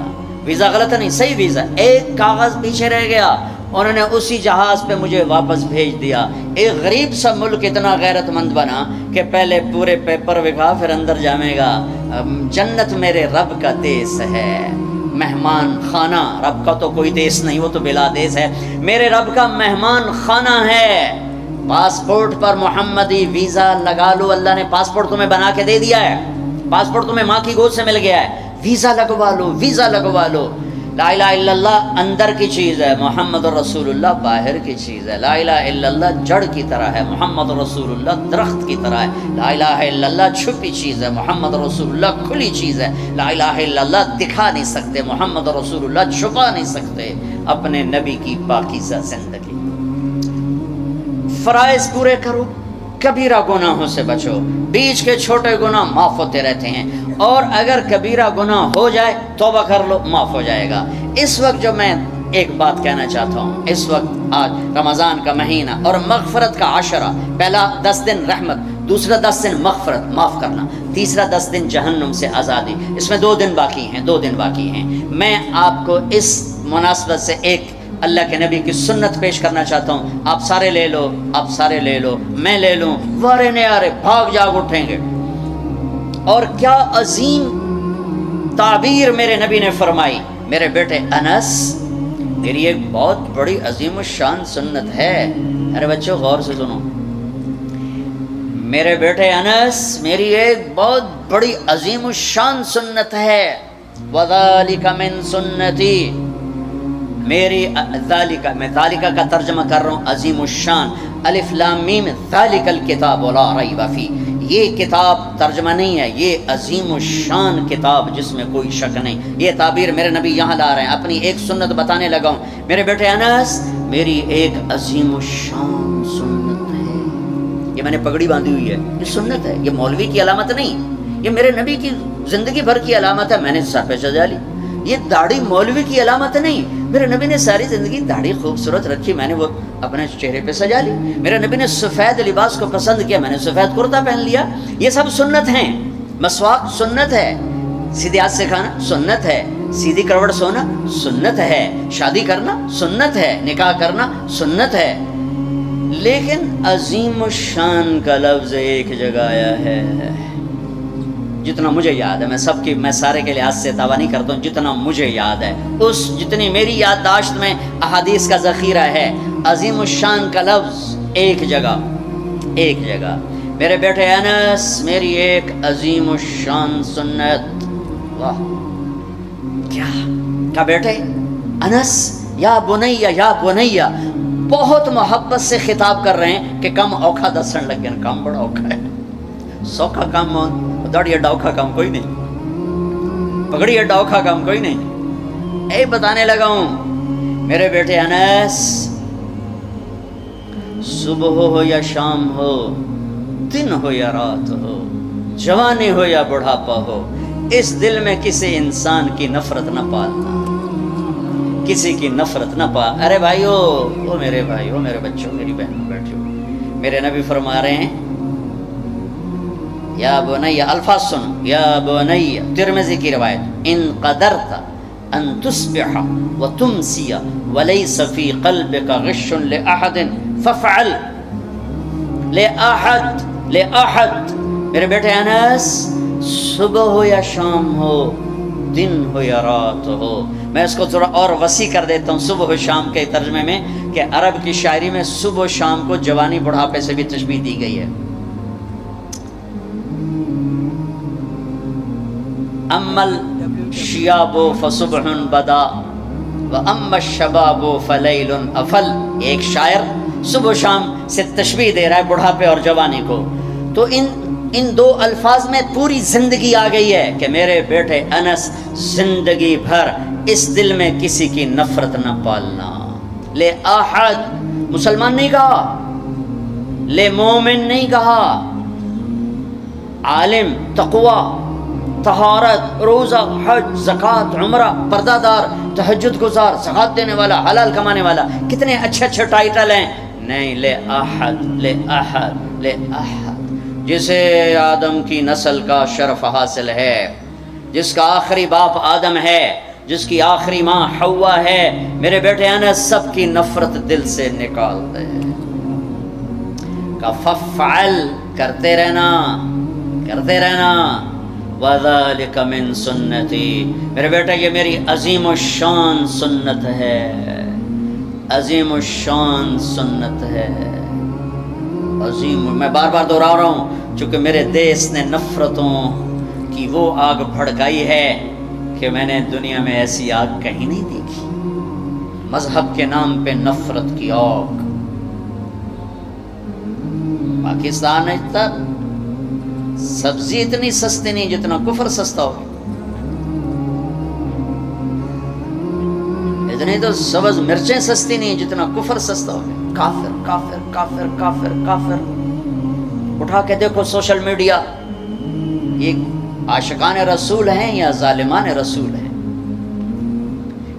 ویزا غلط نہیں صحیح ویزا، ایک کاغذ پیچھے رہ گیا، انہوں نے اسی جہاز پہ مجھے واپس بھیج دیا۔ ایک غریب سا ملک اتنا غیرت مند بنا کہ پہلے پورے پیپر دکھا پھر اندر جامے گا۔ جنت میرے رب کا دیس ہے، مہمان خانہ، رب کا تو کوئی دیس نہیں، وہ تو بلا دیس ہے، میرے رب کا مہمان خانہ ہے۔ پاسپورٹ پر محمدی ویزا لگا لو، اللہ نے پاسپورٹ تمہیں بنا کے دے دیا ہے، پاسپورٹ تمہیں ماں کی گود سے مل گیا ہے، ویزا لگوا لو، ویزا لگوا لو۔ لا الہ الا اللہ اندر کی چیز ہے، محمد رسول اللہ باہر کی چیز ہے۔ لا الہ الا اللہ جڑ کی طرح ہے، محمد رسول اللہ درخت کی طرح ہے۔ لا الہ الا اللہ چھپی چیز ہے، محمد رسول اللہ کھلی چیز ہے۔ لا الہ الا اللہ دکھا نہیں سکتے، محمد رسول اللہ چھپا نہیں سکتے اپنے نبی کی پاکیزہ زندگی۔ فرائض پورے کرو، کبیرہ گناہوں سے بچو، بیچ کے چھوٹے گناہ معاف ہوتے رہتے ہیں، اور اگر کبیرہ گناہ ہو جائے توبہ کر لو، معاف ہو جائے گا۔ اس وقت جو میں ایک بات کہنا چاہتا ہوں، اس وقت آج رمضان کا مہینہ اور مغفرت کا عشرہ، پہلا 10 دن رحمت، دوسرا 10 دن مغفرت معاف کرنا، تیسرا 10 دن جہنم سے آزادی، اس میں 2 دن باقی ہیں، 2 دن باقی ہیں۔ میں آپ کو اس مناسبت سے ایک اللہ کے نبی کی سنت پیش کرنا چاہتا ہوں، آپ سارے لے لو، آپ سارے لے لو، میں لے لوں، وارے نیارے بھاگ جاگ اٹھیں گے۔ اور کیا عظیم تعبیر میرے نبی نے فرمائی، میرے بیٹے انس، میری ایک بہت بڑی عظیم الشان سنت ہے، ارے بچوں غور سے سنو، میرے بیٹے انس میری ایک بہت بڑی عظیم الشان سنت ہے، وَذَلِكَ مِن سُنَّتِي، میری ذالکہ، میں ذالکہ کا ترجمہ کر رہا ہوں عظیم الشان، الف لام میم ذالک الکتاب لا ریب فیہ، یہ کتاب ترجمہ نہیں ہے، یہ عظیم الشان کتاب جس میں کوئی شک نہیں۔ یہ تعبیر میرے نبی یہاں لا رہے ہیں، اپنی ایک سنت بتانے لگا ہوں، میرے بیٹے انس میری ایک عظیم الشان سنت ہے، یہ میں نے پگڑی باندھی ہوئی ہے، یہ سنت ہے، یہ مولوی کی علامت نہیں، یہ میرے نبی کی زندگی بھر کی علامت ہے، میں نے سر پہ سجا لی، یہ داڑھی مولوی کی علامت نہیں، میرے نبی نے ساری زندگی داڑھی خوبصورت رکھی، میں نے وہ اپنے چہرے پہ سجا لی، میرے نبی نے سفید لباس کو پسند کیا، میں نے سفید کرتا پہن لیا، یہ سب سنت ہیں۔ مسواک سنت ہے، سیدھے ہاتھ سے کھانا سنت ہے، سیدھی کروٹ سونا سنت ہے، شادی کرنا سنت ہے، نکاح کرنا سنت ہے، لیکن عظیم الشان کا لفظ ایک جگہ آیا ہے، جتنا مجھے یاد ہے، میں سارے کے لحاظ سے دعویٰ نہیں کرتا ہوں، جتنا مجھے یاد ہے، جتنی میری یادداشت میں احادیث کا ذخیرہ ہے، عظیم الشان کا لفظ ایک جگہ، میرے بیٹے انس میری ایک عظیم الشان سنت، واہ کیا بیٹے انس، یا بنیا یا بنیا، بہت محبت سے خطاب کر رہے ہیں کہ کم اوکھا دسن لگے، کام بڑا اوکھا ہے، سوکھا کام داڑھی اڈا اوکھا کام کوئی نہیں، پگڑی اڈا اوکھا کام کوئی نہیں، اے بتانے لگا ہوں میرے بیٹے انس، صبح ہو یا شام ہو، دن ہو یا رات ہو، جوانی ہو یا بڑھاپا ہو، اس دل میں کسی انسان کی نفرت نہ پالنا، کسی کی نفرت نہ پال۔ ارے بھائیو، او میرے بھائیو، میرے بچوں، میری بہنوں بیٹھو، میرے نبی فرما رہے ہیں یا بنی، الفاظ سنو، یا بنی، ترمذی کی روایت، ان قدرت ان تصبح وتمسی ولیس فی قلبک غش لأحد فافعل، لأحد، میرے بیٹے انس، صبح ہو یا شام ہو، دن ہو یا رات ہو، میں اس کو تھوڑا اور وسیع کر دیتا ہوں صبح و شام کے ترجمے میں، کہ عرب کی شاعری میں صبح و شام کو جوانی بڑھاپے سے بھی تشبیہ دی گئی ہے۔ اما الشیاب فصبح بدا واما الشباب فلیل افل، ایک شاعر صبح و شام سے تشبیہ دے رہا ہے بڑھاپے اور جوانی کو، تو ان دو الفاظ میں پوری زندگی آ گئی ہے کہ میرے بیٹے انس زندگی بھر اس دل میں کسی کی نفرت نہ پالنا، لے احد، مسلمان نہیں کہا، لے مومن نہیں کہا، عالم، تقوی، طہارت، روزہ، حج، زکوٰۃ، عمرہ، پردہ دار، تہجد گزار، زکوٰۃ دینے والا، حلال کمانے والا، کتنے اچھے اچھے ٹائٹل ہیں. نہیں، لے احد، لے احد، لے احد، جسے آدم کی نسل کا شرف حاصل ہے، جس کا آخری باپ آدم ہے، جس کی آخری ماں حوا ہے. میرے بیٹے انس، سب کی نفرت دل سے نکال دے. فَفْعَلْ، کرتے رہنا، کرتے رہنا. وَذَلِكَ مِن سُنَّتِي، میرے بیٹے یہ میری عظیم الشان سنت ہے، عظیم الشان سنت ہے. عظیم، میں بار بار دہرا رہا ہوں، چونکہ میرے دیس نے نفرتوں کی وہ آگ بھڑکائی ہے کہ میں نے دنیا میں ایسی آگ کہیں نہیں دیکھی. مذہب کے نام پہ نفرت کی آگ. پاکستان میں تب سبزی اتنی سستی نہیں جتنا کفر سستا ہو. اتنی تو سبز مرچیں سستی نہیں جتنا کفر سستا ہو. کافر کافر کافر کافر کافر. اٹھا کے دیکھو سوشل میڈیا، یہ عاشقان رسول ہیں یا ظالمان رسول ہیں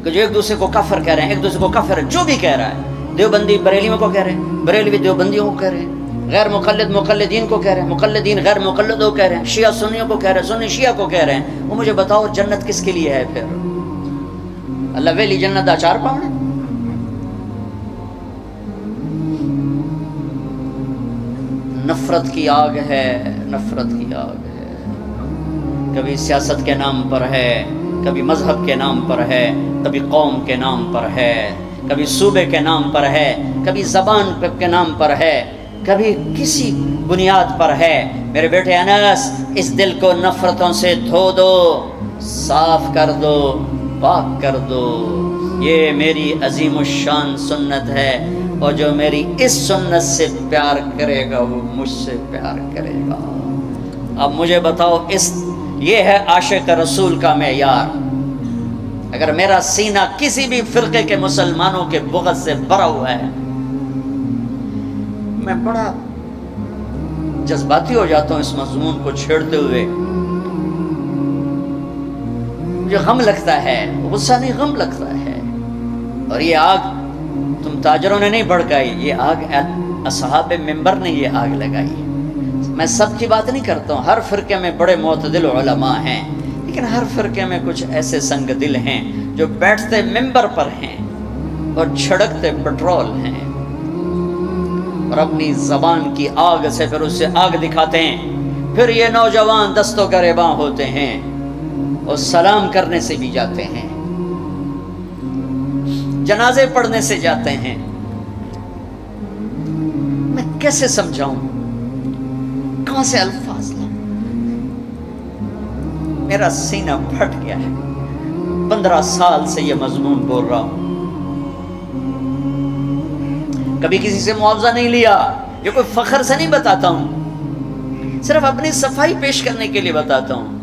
کہ جو ایک دوسرے کو کافر کہہ رہے ہیں، ایک دوسرے کو کافر جو بھی کہہ رہا ہے. دیوبندی بریلیوں کو کہہ رہے ہیں، بریلوی دیوبندیوں کو کہہ رہے ہیں، غیر مقلد مقلدین کو کہہ رہے ہیں، مقلدین غیر مقلدوں کو کہہ رہے ہیں، شیعہ سنیوں کو کہہ رہے ہیں، سنی شیعہ کو کہہ رہے ہیں. وہ مجھے بتاؤ جنت کس کے لیے ہے پھر؟ اللہ ویلی جنت دا چار پاؤں. نفرت کی آگ ہے، نفرت کی آگ ہے. کبھی سیاست کے نام پر ہے، کبھی مذہب کے نام پر ہے، کبھی قوم کے نام پر ہے، کبھی صوبے کے نام پر ہے، کبھی زبان کے نام پر ہے، کبھی کسی بنیاد پر ہے. میرے بیٹے انس، اس دل کو نفرتوں سے دھو دو، صاف کر دو، پاک کر دو. یہ میری عظیم الشان سنت ہے، اور جو میری اس سنت سے پیار کرے گا وہ مجھ سے پیار کرے گا. اب مجھے بتاؤ، یہ ہے عاشق رسول کا معیار. اگر میرا سینہ کسی بھی فرقے کے مسلمانوں کے بغض سے بھرا ہوا ہے، میں بڑا جذباتی ہو جاتا ہوں اس مضمون کو چھیڑتے ہوئے. مجھے غم لگتا ہے، غصہ نہیں غم لگتا ہے. اور یہ آگ تم تاجروں نے نہیں بھڑکائی، یہ آگ اصحاب منبر نے یہ آگ لگائی. میں سب کی بات نہیں کرتا ہوں، ہر فرقے میں بڑے معتدل علماء ہیں، لیکن ہر فرقے میں کچھ ایسے سنگ دل ہیں جو بیٹھتے منبر پر ہیں اور چھڑکتے پٹرول ہیں، اور اپنی زبان کی آگ سے پھر اسے آگ دکھاتے ہیں. پھر یہ نوجوان دست و گریباں ہوتے ہیں اور سلام کرنے سے بھی جاتے ہیں، جنازے پڑھنے سے جاتے ہیں. میں کیسے سمجھاؤں، کہاں سے الفاظ لاؤں؟ میرا سینہ پھٹ گیا ہے. 15 سال سے یہ مضمون بول رہا ہوں، کبھی کسی سے معاوضہ نہیں لیا. یہ کوئی فخر سے نہیں بتاتا ہوں، صرف اپنی صفائی پیش کرنے کے لیے بتاتا ہوں.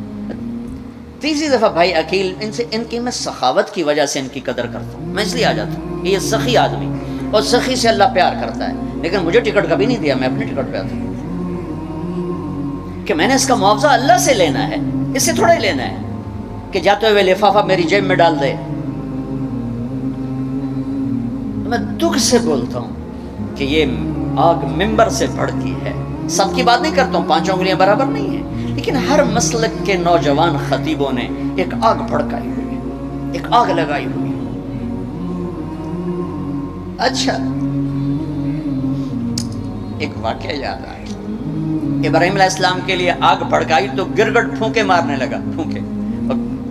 تیسری دفعہ بھائی عقیل، ان کی میں سخاوت کی وجہ سے ان کی قدر کرتا ہوں. میں اس لیے آ جاتا ہوں، یہ سخی آدمی، اور سخی سے اللہ پیار کرتا ہے. لیکن مجھے ٹکٹ کبھی نہیں دیا، میں اپنے ٹکٹ پہ آتا ہوں کہ میں نے اس کا معاوضہ اللہ سے لینا ہے، اس سے تھوڑا ہی لینا ہے کہ جاتے ہوئے لفافہ میری جیب میں ڈال دے. میں دکھ سے بولتا ہوں کہ یہ آگ منبر سے بھڑکی ہے. سب کی بات نہیں کرتا ہوں، 5 انگلیاں برابر نہیں ہیں، لیکن ہر مسلک کے نوجوان خطیبوں نے ایک آگ بھڑکائی ہوئی ہے، ایک آگ لگائی ہوئی ہے. اچھا، ایک واقعہ یاد آیا. ابراہیم علیہ السلام کے لیے آگ بھڑکائی تو گرگٹ پھونکے مارنے لگا، پھونکے.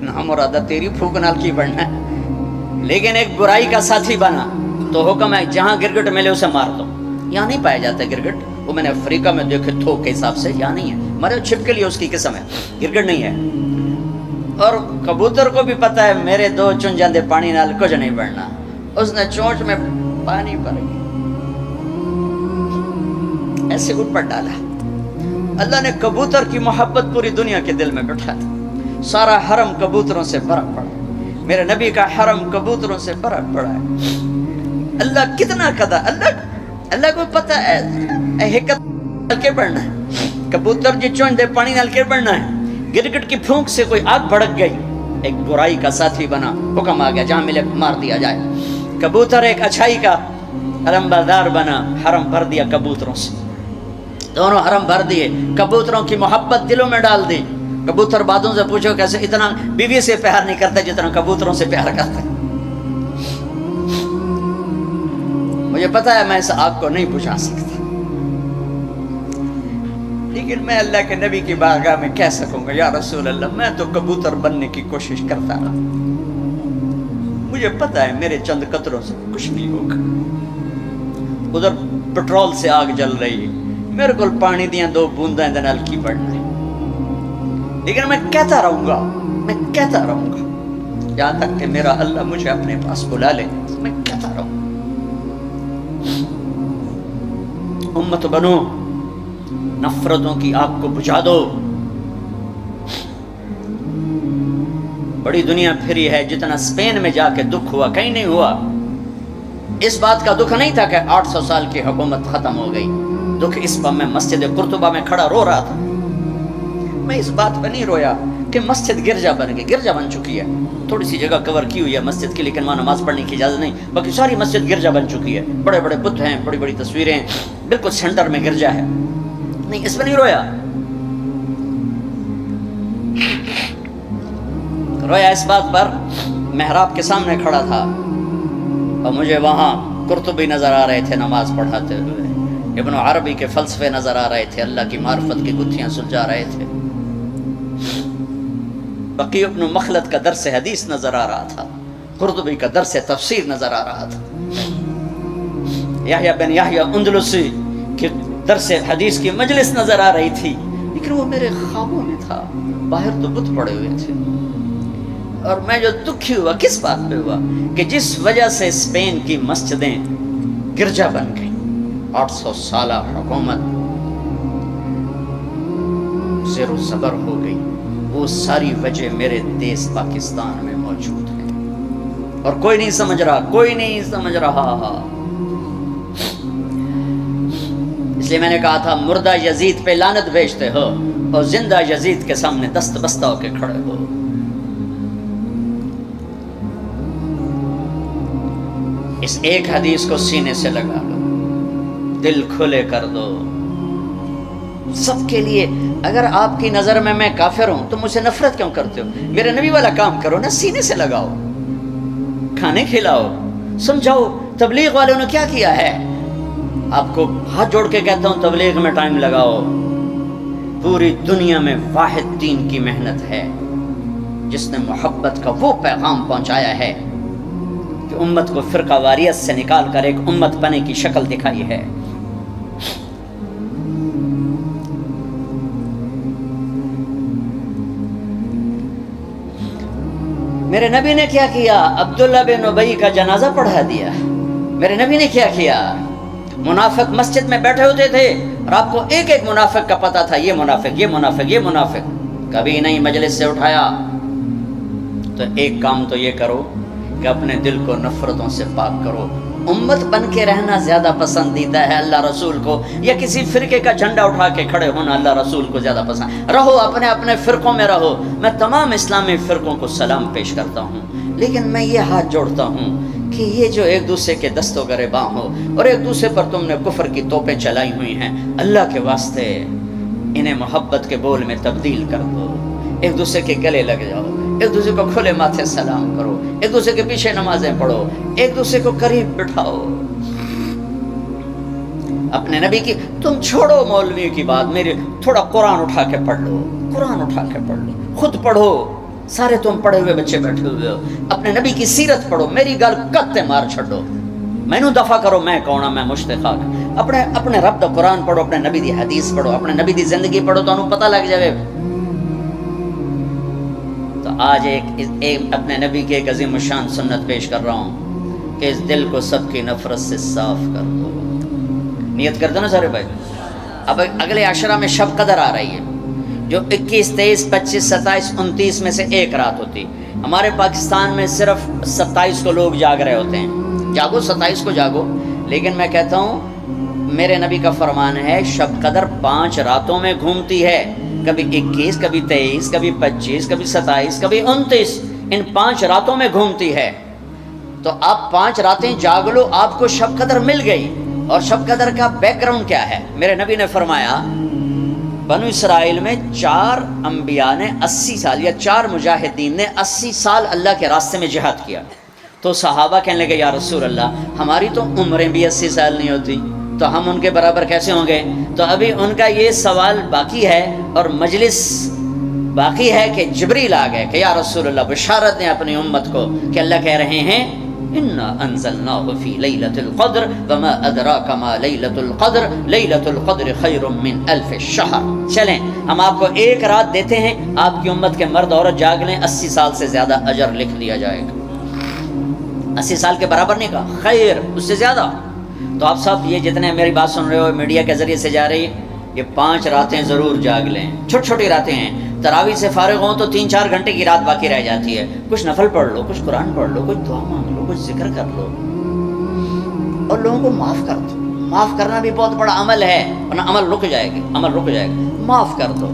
نام مرادہ تیری پھونک نال کی بڑھنا ہے، لیکن ایک برائی کا ساتھی بنا تو حکم ہے جہاں گرگٹ ملے اسے مار دو. یہاں نہیں پایا جاتا گرگٹ، وہ میں نے افریقہ میں دیکھے تھوک کے حساب سے، یہاں نہیں ہے. مرے چھپ کے لیے اس کی قسم ہے، گرگٹ نہیں ہے. اور کبوتر کو بھی پتا ہے میرے 2 چن جاندے پانی نال کچھ نہیں بڑھنا. اس نے چونچ میں پانی بھر کے ایسے اوپر ڈالا. اللہ نے کبوتر کی محبت پوری دنیا کے دل میں بٹھا دی. سارا حرم کبوتروں سے بھرا پڑا. میرے نبی کا حرم کبوتروں سے بھرا پڑا ہے. اللہ کو پتہ ہے حکمت کے پڑھنا ہے. کبوتر جی چونج دے پانی نال گر بڑھنا ہے، گرگٹ کی پھونک سے کوئی آگ بھڑک گئی، ایک برائی کا ساتھی بنا، حکم آ گیا جہاں ملے مار دیا جائے۔ کبوتر ایک اچھائی کا علمبردار بنا، حرم بھر دیا کبوتروں سے، دونوں حرم بھر دیے، کبوتروں کی محبت دلوں میں ڈال دی۔ کبوتر بادوں سے پوچھو کیسے اتنا بیوی سے پیار نہیں کرتے جتنا کبوتروں سے پیار کرتے۔ مجھے پتا ہے میں اس آگ کو نہیں بجھا سکتا، لیکن میں اللہ کے نبی کی بارگاہ میں کہہ سکوں گا یا رسول اللہ میں تو کبوتر بننے کی کوشش کرتا رہا، مجھے پتا ہے میرے چند قطروں سے کچھ نہیں ہوگا۔ ادھر پٹرول سے آگ جل رہی ہے، میرے کو پانی دیا دو بونداں نال کی بڑھنا ہے، لیکن میں کہتا رہوں گا، میں کہتا رہوں گا یہاں تک کہ میرا اللہ مجھے اپنے پاس بلا لے، میں کہتا رہوں گا۔ امت بنو، نفرتوں کی آگ کو بجھا دو۔ بڑی دنیا پھری ہے، جتنا اسپین میں جا کے دکھ ہوا کہیں نہیں ہوا۔ اس بات کا دکھ نہیں تھا کہ 800 سال کی حکومت ختم ہو گئی، دکھ اس پر میں مسجد قرطبہ میں کھڑا رو رہا تھا۔ میں اس بات پہ نہیں رویا کہ مسجد گرجا بن گئی، گرجا بن چکی ہے، تھوڑی سی جگہ کور کی ہوئی ہے مسجد کی، لیکن وہاں نماز پڑھنے کی اجازت نہیں، باقی ساری مسجد گرجا بن چکی ہے، بڑے بڑے بت ہیں، بڑی بڑی تصویریں ہیں، بالکل سینٹر میں گرجا ہے، نہیں اس پہ نہیں رویا۔ رویا اس بات پر محراب کے سامنے کھڑا تھا اور مجھے وہاں قرطبی نظر آ رہے تھے نماز پڑھاتے ہوئے، ابن عربی کے فلسفے نظر آ رہے تھے، اللہ کی معرفت کی گتھیاں سلجھا رہے تھے، بقی ابن مخلد کا درس حدیث نظر آ رہا تھا، قرطبی کا درس تفسیر نظر آ رہا تھا، یحییٰ بن یحییٰ اندلسی کی درس حدیث کی مجلس نظر آ رہی تھی، لیکن وہ میرے خوابوں میں تھا، باہر تو بت پڑے ہوئے تھے۔ اور میں جو دکھی ہوا کس بات پہ ہوا کہ جس وجہ سے اسپین کی مسجدیں گرجا بن گئیں، 800 سالہ حکومت زیر و زبر ہو گئی، وہ ساری وجہ میرے دیس پاکستان میں موجود ہے اور کوئی نہیں سمجھ رہا، کوئی نہیں سمجھ رہا۔ اس لیے میں نے کہا تھا مردہ یزید پہ لعنت بھیجتے ہو اور زندہ یزید کے سامنے دست بستہ ہو کے کھڑے ہو۔ اس ایک حدیث کو سینے سے لگا لو، دل کھلے کر دو سب کے لیے۔ اگر آپ کی نظر میں میں کافر ہوں تو مجھ سے نفرت کیوں کرتے ہو؟ میرے نبی والا کام کرو نا، سینے سے لگاؤ، کھانے کھلاؤ، سمجھاؤ۔ تبلیغ والوں نے کیا کیا ہے؟ آپ کو ہاتھ جوڑ کے کہتا ہوں تبلیغ میں ٹائم لگاؤ۔ پوری دنیا میں واحد دین کی محنت ہے جس نے محبت کا وہ پیغام پہنچایا ہے کہ امت کو فرقہ واریت سے نکال کر ایک امت بنے کی شکل دکھائی ہے۔ میرے نبی نے کیا کیا؟ عبداللہ بن ابی کا جنازہ پڑھا دیا۔ میرے نبی نے کیا کیا؟ منافق مسجد میں بیٹھے ہوتے تھے اور آپ کو ایک ایک منافق کا پتہ تھا، یہ منافق، یہ منافق، یہ منافق، کبھی نہیں مجلس سے اٹھایا۔ تو ایک کام تو یہ کرو کہ اپنے دل کو نفرتوں سے پاک کرو۔ امت بن کے رہنا زیادہ پسندیدہ ہے اللہ رسول کو، یا کسی فرقے کا جھنڈا اٹھا کے کھڑے ہونا اللہ رسول کو زیادہ پسند؟ رہو اپنے اپنے فرقوں میں رہو۔ میں تمام اسلامی فرقوں کو سلام پیش کرتا ہوں، لیکن میں یہ ہاتھ جوڑتا ہوں کہ یہ جو ایک دوسرے کے دست و گریباں ہو اور ایک دوسرے پر تم نے کفر کی توپیں چلائی ہوئی ہیں، اللہ کے واسطے انہیں محبت کے بول میں تبدیل کر دو، ایک دوسرے کے گلے لگ جاؤ، ایک دوسرے کو کھلے ماتھے سلام کرو، ایک دوسرے کے پیچھے نمازیں پڑھو، ایک دوسرے کو قریب بٹھاؤ۔ اپنے نبی کی تم چھوڑو مولوی کی بات، میری تھوڑا قرآن اٹھا کے پڑھ لو، قرآن اٹھا کے پڑھ لو، خود پڑھو، سارے تم پڑھے ہوئے بچے بیٹھے ہوئے ہو، اپنے نبی کی سیرت پڑھو، میری گل کتے مار چھڑو، مینوں دفع کرو میں کون ہاں، میں مشتاق، اپنے رب دا قرآن پڑھو، اپنے نبی دی حدیث پڑھو، اپنے نبی دی زندگی پڑھو، تو انہوں پتہ لگ جائے۔ تو آج ایک اپنے نبی کی ایک عظیم الشان سنت پیش کر رہا ہوں کہ اس دل کو سب کی نفرت سے صاف کر دو۔ نیت کر دو نا سارے بھائی۔ اب اگلے عشرہ میں شب قدر آ رہی ہے، جو 21، 23، 25، 27، 29 میں سے ایک رات ہوتی۔ ہمارے پاکستان میں صرف 27 کو لوگ جاگ رہے ہوتے ہیں، جاگو 27 کو جاگو، لیکن میں کہتا ہوں میرے نبی کا فرمان ہے شب قدر 5 راتوں میں گھومتی ہے، کبھی 21، کبھی 23، کبھی 25، کبھی 27، کبھی 29، ان 5 راتوں میں گھومتی ہے۔ تو آپ 5 راتیں جاگ لو، آپ کو شب قدر مل گئی۔ اور شب قدر کا بیک گراؤنڈ کیا ہے؟ میرے نبی نے فرمایا بنو اسرائیل میں 4 انبیاء نے 80 سال، یا 4 مجاہدین نے 80 سال اللہ کے راستے میں جہاد کیا۔ تو صحابہ کہنے لگے یا رسول اللہ ہماری تو عمریں بھی 80 سال نہیں ہوتی، تو ہم ان کے برابر کیسے ہوں گے؟ تو ابھی ان کا یہ سوال باقی ہے اور مجلس باقی ہے کہ جبریل آ گئے کہ یا رسول اللہ بشارت دیں اپنی امت کو کہ اللہ کہہ رہے ہیں انا انزلناہ فی لیلۃ القدر وما ادراک ما لیلۃ القدر لیلۃ القدر خیر من 1000 شہر۔ چلیں ہم آپ کو ایک رات دیتے ہیں، آپ کی امت کے مرد عورت جاگ لیں، 80 سال سے زیادہ اجر لکھ دیا جائے گا۔ 80 سال کے برابر نہیں کہا، خیر اس سے زیادہ۔ تو آپ سب یہ جتنے میری بات سن رہے ہو میڈیا کے ذریعے سے جا رہی ہے، یہ 5 راتیں ضرور جاگ لیں، چھوٹی چھوٹی راتیں ہیں۔ تراویح سے فارغ ہوں تو 3-4 گھنٹے کی رات باقی رہ جاتی ہے، کچھ نفل پڑھ لو، کچھ قرآن پڑھ لو، کچھ دعا مانگ لو، کچھ ذکر کر لو، اور لوگوں کو معاف کر دو۔ معاف کرنا بھی بہت بڑا عمل ہے، ورنہ عمل رک جائے گا، عمل رک جائے گا۔ معاف کر دو۔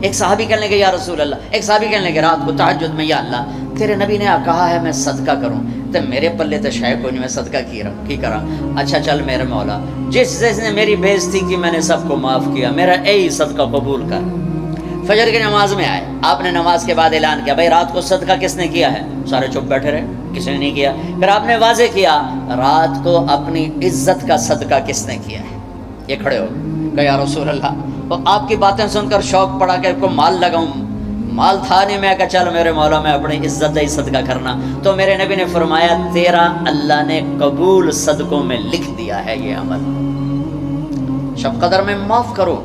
ایک صحابی کہنے لگے یا رسول اللہ، ایک صحابی کہنے لگے رات کو تہجد میں یا اللہ تیرے نبی نے کہا ہے میں صدقہ کروں، تو میرے پلے تو شاید کوئی نہیں، میں صدقہ کی کرا۔ اچھا چل میرے مولا، جس نے میری بےزتی کی میں نے سب کو معاف کیا، میرا اے صدقہ قبول کر۔ فجر کی نماز میں آئے، آپ نے نماز کے بعد اعلان کیا بھائی رات کو صدقہ کس نے کیا ہے؟ سارے چپ بیٹھے رہے، کسی نے نہیں کیا۔ پھر آپ نے واضح کیا رات کو اپنی عزت کا صدقہ کس نے کیا ہے؟ یہ کھڑے ہو کہ یا رسول اللہ، اور آپ کی باتیں سن کر شوق پڑا کہ کو مال لگاؤں، مال تھا نہیں، میں کہا چل میرے مولا میں اپنی عزت ہی صدقہ کرنا۔ تو میرے نبی نے فرمایا تیرا اللہ نے قبول صدقوں میں لکھ دیا ہے یہ عمل۔ شب قدر میں معاف کرو،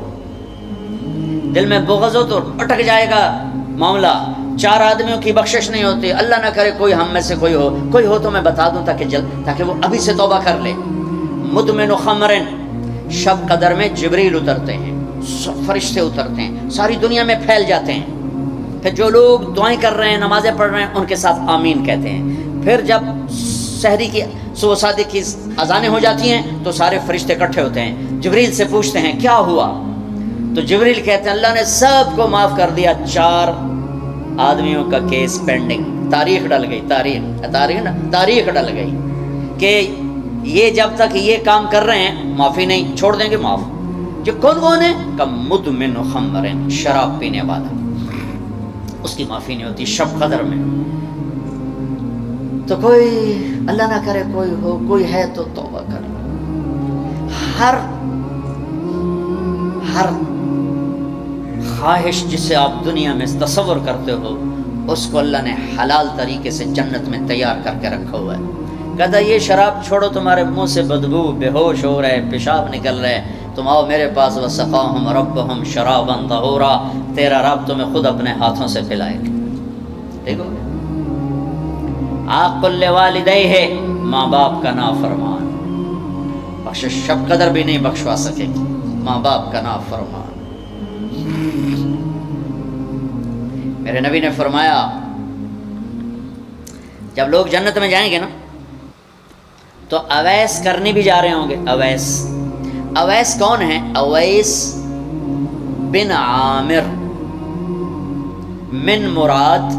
دل میں بغض ہو تو اٹک جائے گا معاملہ۔ 4 آدمیوں کی بخشش نہیں ہوتی، اللہ نہ کرے کوئی ہم میں سے کوئی ہو تو میں بتا دوں تاکہ وہ ابھی سے توبہ کر لے۔ مدمن خمرن، شب قدر میں جبریل اترتے ہیں، فرشتے اترتے ہیں، ساری دنیا میں پھیل جاتے ہیں۔ پھر جو لوگ دعائیں کر رہے ہیں، نمازیں پڑھ رہے ہیں، ان کے ساتھ آمین کہتے ہیں۔ پھر جب سحری کی صبح صادق کی اذانیں ہو جاتی ہیں تو سارے فرشتے اکٹھے ہوتے ہیں، جبریل سے پوچھتے ہیں کیا ہوا؟ تو جبریل کہتے ہیں اللہ نے سب کو معاف کر دیا، 4 آدمیوں کا کیس پینڈنگ۔ تاریخ ڈل گئی، تاریخ ڈل گئی کہ یہ جب تک یہ کام کر رہے ہیں معافی نہیں، چھوڑ دیں گے معاف۔ جو کون ہے کہ مدمن خمر، شراب پینے والا، اس کی معافی نہیں ہوتی شب قدر میں۔ تو کوئی اللہ نہ کرے کوئی ہے تو توبہ کر لو۔ ہر خواہش جسے آپ دنیا میں تصور کرتے ہو اس کو اللہ نے حلال طریقے سے جنت میں تیار کر کے رکھا ہوا ہے۔ کہتا یہ شراب چھوڑو، تمہارے منہ سے بدبو، بے ہوش ہو رہے، پیشاب نکل رہے، تم آؤ میرے پاس، وسقاہم ربہم شرابا طہورا، تیرا رب تمہیں خود اپنے ہاتھوں سے پلائے گا۔ دیکھو عاق لوالدیہ، ماں باپ کا نافرمان، بخشش شب قدر بھی نہیں بخشوا سکے گی، ماں باپ کا نافرمان۔ میرے نبی نے فرمایا جب لوگ جنت میں جائیں گے نا تو اویس کرنے بھی جا رہے ہوں گے۔ اویس کون ہے؟ اویس بن عامر من مراد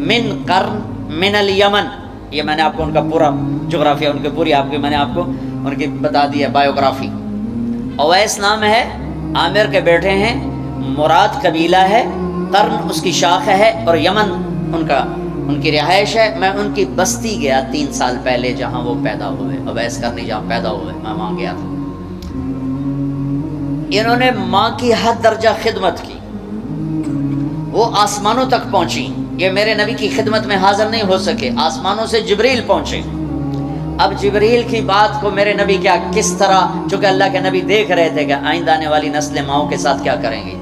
من قرن من الیمن۔ یہ میں نے آپ کو ان کا پورا جغرافیہ، ان کی پوری آپ کی میں نے آپ کو ان کی بتا دی ہے بایوگرافی۔ اویس نام ہے، عامر کے بیٹے ہیں، مراد قبیلہ ہے، قرن اس کی شاخ ہے، اور یمن ان کی رہائش ہے۔ میں ان کی بستی گیا 3 سال پہلے جہاں وہ پیدا ہوئے، اویس کرنی جہاں پیدا ہوئے، میں وہاں گیا تھا۔ انہوں نے ماں کی حد درجہ خدمت کی، وہ آسمانوں تک پہنچی۔ یہ میرے نبی کی خدمت میں حاضر نہیں ہو سکے، آسمانوں سے جبریل پہنچے۔ اب جبریل کی بات کو میرے نبی کیا کس طرح، چونکہ اللہ کے نبی دیکھ رہے تھے کہ آئندہ آنے والی نسلیں ماؤں کے ساتھ کیا کریں گی۔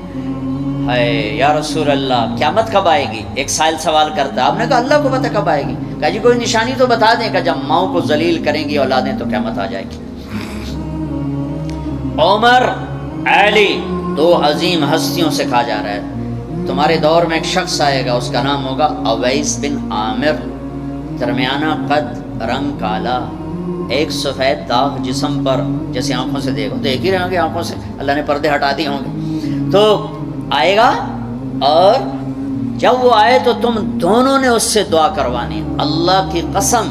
ہے یا رسول اللہ قیامت کب آئے گی؟ ایک سائل سوال کرتا، آپ نے کہا اللہ کو پتہ کب آئے گی؟ کہا جی کوئی نشانی تو بتا دیں کہ جب ماؤں کو ذلیل کریں گی اولادیں تو قیامت آ جائے گی۔ عمر، علی، 2 عظیم ہستیوں سے کہا جا رہا ہے تمہارے دور میں ایک شخص آئے گا، اس کا نام ہوگا اویس بن عامر، درمیانہ قد، رنگ کالا، ایک سفید داغ جسم پر، جیسے آنکھوں سے دیکھو، دیکھ ہی رہے ہوں گے آنکھوں سے، اللہ نے پردے ہٹا دیے ہوں گے، تو آئے گا، اور جب وہ آئے تو تم دونوں نے اس سے دعا کروانی. اللہ کی قسم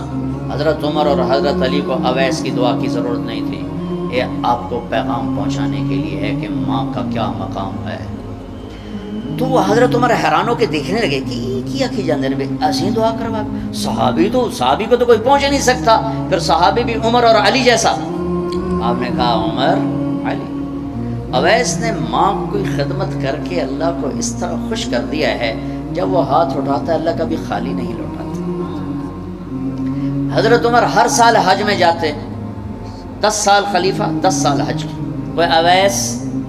حضرت عمر اور حضرت علی کو اویس کی دعا کی ضرورت نہیں تھی. یہ آپ کو پیغام پہنچانے کے لیے ہے کہ ماں کا کیا مقام ہے. تو وہ حضرت عمر حیران ہو کے دیکھنے لگے کہ کیا کی جاندے نے ایسی دعا کروا. صحابی کو تو کوئی پہنچ نہیں سکتا، پھر صحابی بھی عمر اور علی جیسا. آپ نے کہا عمر علی. اویس نے ماں کی خدمت کر کے اللہ کو اس طرح خوش کر دیا ہے، جب وہ ہاتھ اٹھاتا ہے اللہ کبھی خالی نہیں لوٹاتا. حضرت عمر ہر سال حج میں جاتے، 10 سال خلیفہ 10 سال حج کی.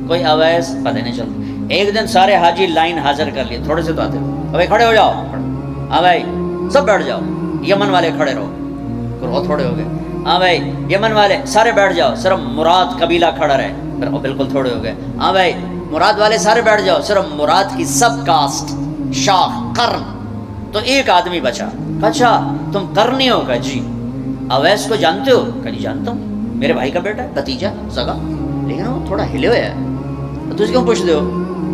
کوئی اویس پتہ نہیں چلتا. ایک دن سارے حاجی لائن حاضر کر لیے، تھوڑے سے تو آتے، ابھی کھڑے ہو جاؤ، ہاں بھائی سب بیٹھ جاؤ. یمن والے کھڑے رہو، بہت تھوڑے ہو گئے. ہاں بھائی یمن والے سارے بیٹھ جاؤ، صرف مراد قبیلہ کھڑا رہے، پھر بالکل تھوڑے ہو گئے. ہاں بھائی مراد والے سارے بیٹھ جاؤ، صرف مراد کی سب کاسٹ شاخ قرن، تو ایک آدمی بچا. اچھا تم قرنی ہو؟ کہا جی. اویس کو جانتے ہو؟ کہا جی جانتا ہوں، میرے بھائی کا بیٹا، بھتیجا، سگا، لیکن وہ تھوڑا ہلے ہوئے ہے، تجھ کیوں پوچھ دے ہو؟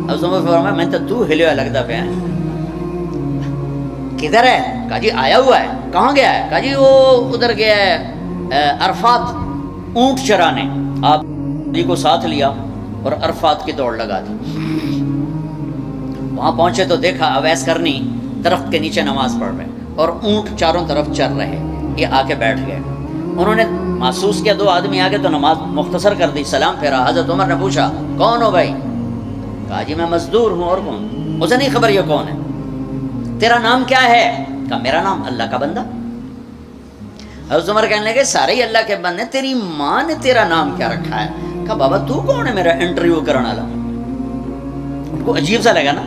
اب تمہیں فرمایا میں تو ہلے ہوا لگتا پہ. کدھر ہے؟ کہا جی آیا ہوا ہے. کہاں گیا ہے؟ کہا جی وہ ادھر گیا ہے عرفات اونٹ چرانے. آپ جی کو ساتھ لیا اور عرفات کی دوڑ لگا دی. وہاں پہنچے تو دیکھا اویس کرنی درخت کے نیچے نماز پڑھ رہے اور اونٹ چاروں طرف چر رہے. یہ آ کے بیٹھ گئے. انہوں نے محسوس کیا 2 آدمی آگے تو نماز مختصر کر دی، سلام پھیرا. حضرت عمر نے پوچھا کون ہو بھائی؟ کہا جی میں مزدور ہوں. اور کون؟ اسے نہیں خبر یہ کون ہے. تیرا نام کیا ہے؟ کہا میرا نام اللہ کا بندہ. حضرت عمر کہنے لگے سارے ہی اللہ کے بندے، تیری ماں نے تیرا نام کیا رکھا ہے؟ کہا بابا تو کون ہے میرا انٹرویو کرنے والا؟ ان کو عجیب سا لگا نا.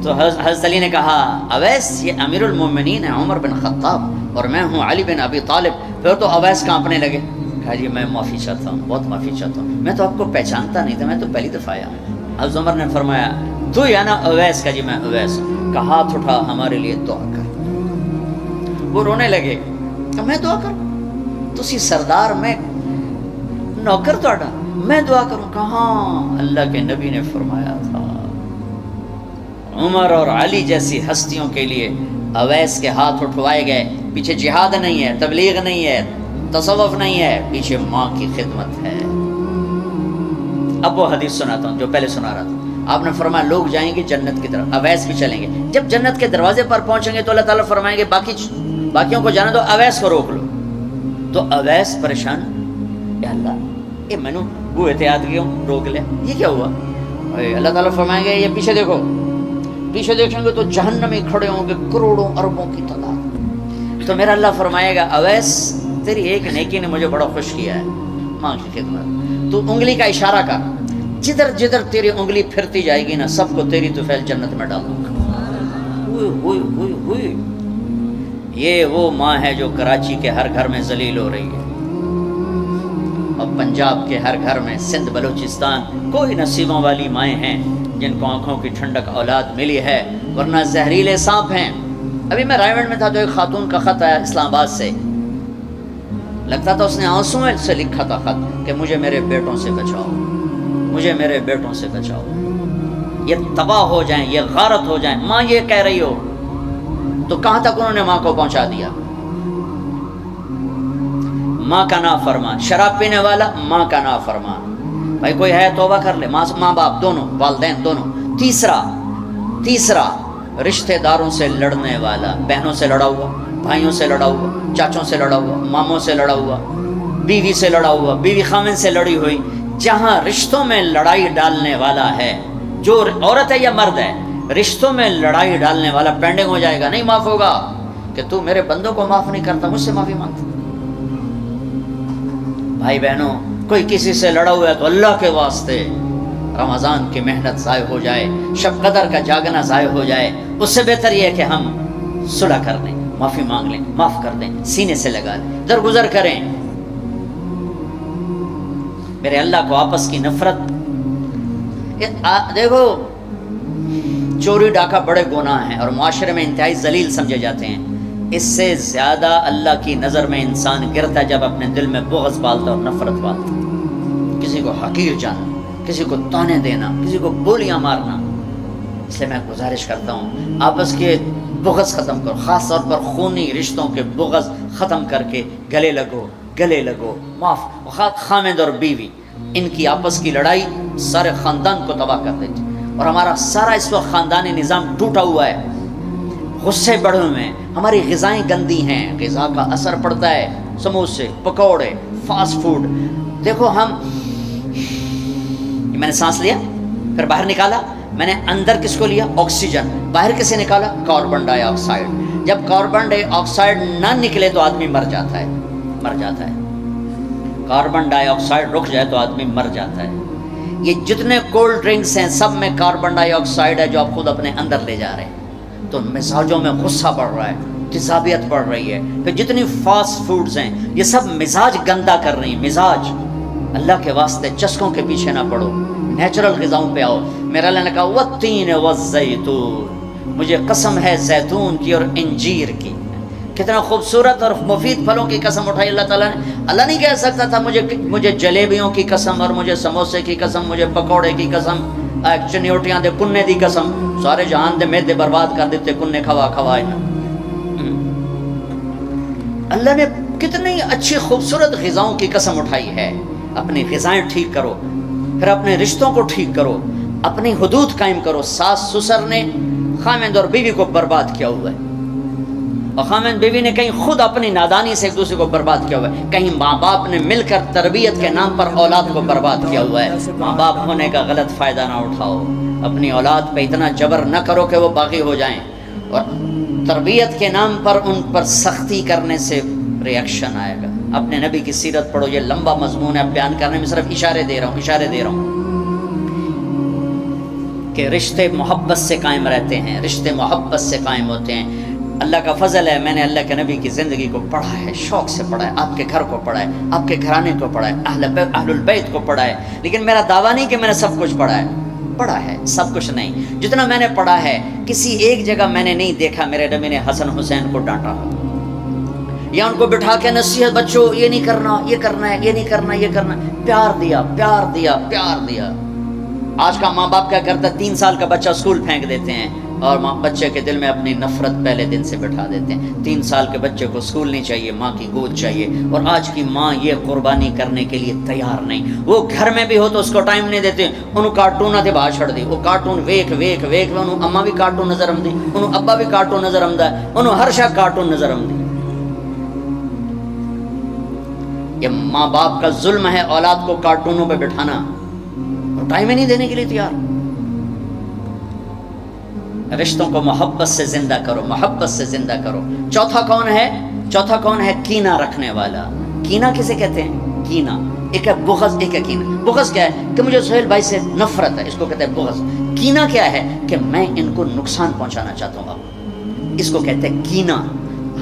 تو حضرت علی نے کہا اویس یہ امیر المومنین ہے عمر بن خطاب اور میں ہوں علی بن ابی طالب. پھر تو اویس کانپنے لگے. کہا جی میں معافی چاہتا ہوں، بہت معافی چاہتا ہوں، میں تو آپ کو پہچانتا نہیں تھا، میں تو پہلی دفعہ آیا. حضرت عمر نے فرمایا تو یا نا اویس؟ کا جی میں اویس. کا ہاتھ اٹھا ہمارے لیے دعا کر. وہ رونے لگے کہ میں دعا کروں؟ تسی سردار، میں نوکر تہاڈا، میں دعا کروں؟ کہاں اللہ کے نبی نے فرمایا تھا عمر اور علی جیسی ہستیوں کے لیے اویس کے ہاتھ اٹھوائے گئے. پیچھے جہاد نہیں ہے، تبلیغ نہیں ہے، تصوف نہیں ہے، پیچھے ماں کی خدمت ہے. اب وہ حدیث سناتا ہوں جو پہلے سنا رہا تھا. آپ نے فرمایا لوگ جائیں گے جنت کی طرف، اویس بھی چلیں گے. جب جنت کے دروازے پر پہنچیں گے تو اللہ تعالیٰ فرمائیں گے باقیوں کو جانے دو، اویس کو روک لو. تو اویس پریشان، اے اللہ یہ میں نے وہ احتیاط کیوں روک لیا، یہ کیا ہوا؟ اللہ تعالیٰ فرمائیں گے یہ پیچھے دیکھو. پیچھے دیکھیں گے تو جہنم میں کھڑے ہوں گے کروڑوں اربوں کی تعداد. تو میرا اللہ فرمائے گا اویس تیری ایک نیکی نے مجھے بڑا خوش کیا ہے، ماں کی خدمت. تو انگلی کا اشارہ کر، جدھر جدھر تیری انگلی پھرتی جائے گی نا سب کو تیری طفیل جنت میں ڈال دوں گا. یہ وہ ماں ہے جو کراچی کے ہر گھر میں ذلیل ہو رہی ہے، اور پنجاب کے ہر گھر میں، سندھ بلوچستان کوئی نصیبوں والی مائیں ہیں جن کو آنکھوں کی ٹھنڈک اولاد ملی ہے، ورنہ زہریلے سانپ ہیں. ابھی میں رائے گنج میں تھا تو ایک خاتون کا خط آیا اسلام آباد سے، لگتا تھا اس نے آنسوں سے لکھا تھا خط کہ مجھے میرے بیٹوں سے بچاؤ، مجھے میرے بیٹوں سے بچاؤ، یہ تباہ ہو جائیں، یہ غارت ہو جائیں. ماں یہ کہہ رہی ہو تو کہاں تک انہوں نے ماں کو پہنچا دیا؟ ماں کا نافرمان، شراب پینے والا ماں کا نافرمان. بھائی کوئی ہے توبہ کر لے. ماں باپ دونوں، والدین دونوں. تیسرا رشتہ داروں سے لڑنے والا، بہنوں سے لڑا ہوا، بھائیوں سے لڑا ہوا، چاچوں سے لڑا ہوا، ماموں سے لڑا ہوا، بیوی سے لڑا ہوا، بیوی خامن سے لڑی ہوئی. جہاں رشتوں میں لڑائی ڈالنے والا ہے، جو عورت ہے یا مرد ہے، رشتوں میں لڑائی ڈالنے والا پینڈنگ ہو جائے گا، نہیں معاف ہوگا کہ تو میرے بندوں کو معاف نہیں کرتا، مجھ سے معافی مانگتا. بھائی بہنوں کوئی کسی سے لڑا ہوا ہے تو اللہ کے واسطے رمضان کی محنت ضائع ہو جائے، شب قدر کا جاگنا ضائع ہو جائے، اس سے بہتر یہ ہے کہ ہم صلح کر دیں، معافی مانگ لیں، معاف کر دیں، سینے سے لگا لیں، درگزر کریں. میرے اللہ کو آپس کی نفرت. دیکھو چوری ڈاکہ بڑے گناہ ہیں اور معاشرے میں انتہائی ذلیل سمجھے جاتے ہیں. اس سے زیادہ اللہ کی نظر میں انسان گرتا ہے جب اپنے دل میں بغض پالتا اور نفرت پالتا، کسی کو حقیر جاننا، کسی کو طعنے دینا، کسی کو گولیاں مارنا۔ اس لیے میں گزارش کرتا ہوں آپس کے بغض ختم کرو، خاص طور پر خونی رشتوں کے بغض ختم کر کے گلے لگو، معاف۔ خامد اور بیوی، ان کی آپس کی لڑائی سارے خاندان کو تباہ کر دیتی، اور ہمارا سارا اس وقت خاندانی نظام ٹوٹا ہوا ہے، غصے بڑھے ہوئے ہیں، ہماری غذائیں گندی ہیں، غذا کا اثر پڑتا ہے، سموسے، پکوڑے، فاسٹ فوڈ۔ دیکھو میں نے سانس لیا، پھر باہر نکالا، میں نے اندر کس کو لیا؟ آکسیجن، باہر کسے نکالا؟ کاربن ڈائی آکسائڈ۔ جب کاربن ڈائی آکسائڈ نہ نکلے تو آدمی مر جاتا ہے، کاربن ڈائی آکسائڈ رک جائے تو آدمی مر جاتا ہے۔ یہ جتنے کولڈ ڈرنکس ہیں سب میں کاربن ڈائی آکسائڈ ہے جو آپ خود اپنے اندر لے جا رہے ہیں، تو مزاجوں میں غصہ بڑھ رہا ہے، تیزابیت بڑھ رہی ہے۔ پھر جتنی فاسٹ فوڈز ہیں یہ سب مزاج گندا کر رہی ہیں، مزاج۔ اللہ کے واسطے چسکوں کے پیچھے نہ پڑو، نیچرل غذاؤں پہ آؤ۔ میرا اللہ نے کہا والتین والزیتون، مجھے قسم ہے زیتون کی اور انجیر کی۔ کتنا خوبصورت اور مفید پھلوں کی قسم اٹھائی اللہ تعالیٰ نے۔ اللہ نہیں کہہ سکتا تھا مجھے جلیبیوں کی قسم، اور مجھے سموسے کی قسم، مجھے پکوڑے کی قسم، چنیوٹیاں دے کنے دی قسم، سارے جہان دے میدے برباد کر دیتے کنے کھوا۔ اللہ نے کتنی اچھی خوبصورت غذاؤں کی قسم اٹھائی ہے۔ اپنی غذائیں ٹھیک کرو، پھر اپنے رشتوں کو ٹھیک کرو، اپنی حدود قائم کرو۔ ساس سسر نے خامد اور بیوی کو برباد کیا ہوا ہے، اور خامد بیوی نے کہیں خود اپنی نادانی سے ایک دوسرے کو برباد کیا ہوا ہے، کہیں ماں باپ نے مل کر تربیت کے نام پر اولاد کو برباد کیا ہوا ہے۔ ماں باپ ہونے کا غلط فائدہ نہ اٹھاؤ، اپنی اولاد پہ اتنا جبر نہ کرو کہ وہ باغی ہو جائیں، اور تربیت کے نام پر ان پر سختی کرنے سے ریاکشن آئے گا۔ اپنے نبی کی سیرت پڑھو، یہ لمبا مضمون ہے، اب بیان کرنے میں صرف اشارے دے رہا ہوں کہ رشتے محبت سے قائم رہتے ہیں، رشتے محبت سے قائم ہوتے ہیں۔ اللہ کا فضل ہے، میں نے اللہ کے نبی کی زندگی کو پڑھا ہے، شوق سے پڑھا ہے، آپ کے گھر کو پڑھا ہے، آپ کے گھرانے کو پڑھا ہے، اہل البیت کو پڑھا ہے، لیکن میرا دعویٰ نہیں کہ میں نے سب کچھ پڑھا ہے، سب کچھ نہیں۔ جتنا میں نے پڑھا ہے کسی ایک جگہ میں نے نہیں دیکھا میرے نبی نے حسن حسین کو ڈانٹا ہو، یا ان کو بٹھا کے نصیحت، بچوں یہ نہیں کرنا، یہ کرنا ہے، یہ نہیں کرنا، یہ کرنا۔ پیار دیا۔ آج کا ماں باپ کیا کرتا ہے، 3 سال کا بچہ اسکول پھینک دیتے ہیں، اور بچے کے دل میں اپنی نفرت پہلے دن سے بٹھا دیتے ہیں۔ 3 سال کے بچے کو اسکول نہیں چاہیے، ماں کی گود چاہیے، اور آج کی ماں یہ قربانی کرنے کے لیے تیار نہیں۔ وہ گھر میں بھی ہو تو اس کو ٹائم نہیں دیتے، انہوں کارٹون تے باہر چھڑ دی، وہ کارٹون ویکھ انہوں اماں بھی کارٹون نظر آمدی، انہوں ابا بھی کارٹون نظر آمدا ہے، انہوں ہر شے کارٹون نظر آمدی۔ یہ ماں باپ کا ظلم ہے اولاد کو کارٹونوں پہ بٹھانا، اور ٹائم ہی نہیں دینے کے لیے تیار۔ رشتوں کو محبت سے زندہ کرو، چوتھا کون ہے؟ کینہ رکھنے والا۔ کینہ کسے کہتے ہیں؟ کینہ ایک ہے بغض، ایک ہے کینہ۔ بغض کیا ہے کہ مجھے سہیل بھائی سے نفرت ہے، اس کو کہتے ہیں بغض۔ کینہ کیا ہے کہ میں ان کو نقصان پہنچانا چاہتا ہوں، اس کو کہتے ہیں کینہ۔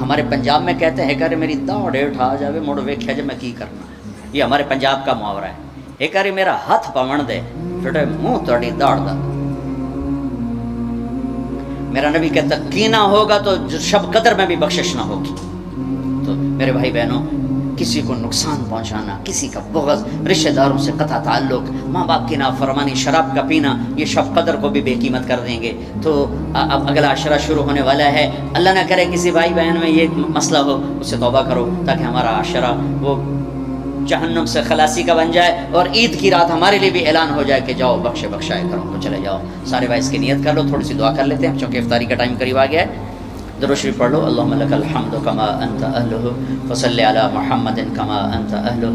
ہمارے پنجاب میں کہتے ہیں کہ میری داڑ اٹھا جاوے مڑ ویکھیا جے میں کی کرنا، یہ ہمارے پنجاب کا محاورہ ہے۔ ایک بار میرا ہاتھ پون دے پھر منہ تڑی داڑ دا۔ میرا نبی کہتا کینہ ہوگا تو شب قدر میں بھی بخشش نہ ہوگی۔ تو میرے بھائی بہنوں، کسی کو نقصان پہنچانا، کسی کا بغض، رشتہ داروں سے قطع تعلق، ماں باپ کی نافرمانی، شراب کا پینا، یہ شب قدر کو بھی بے قیمت کر دیں گے۔ تو اب اگلا عشرہ شروع ہونے والا ہے، اللہ نہ کرے کسی بھائی بہن میں یہ مسئلہ ہو، اس سے توبہ کرو تاکہ ہمارا عشرہ وہ جہنم سے خلاصی کا بن جائے، اور عید کی رات ہمارے لیے بھی اعلان ہو جائے کہ جاؤ بخشائے کرو تو چلے جاؤ۔ سارے بھائی اس کی نیت کر لو، تھوڑی سی دعا کر لیتے ہیں چونکہ افطاری کا ٹائم قریب آ گیا ہے۔ درود شریف پڑھ لو۔ اللہم لک الحمد کما انت اہلہ وصلی علی محمد کما انت اہلہ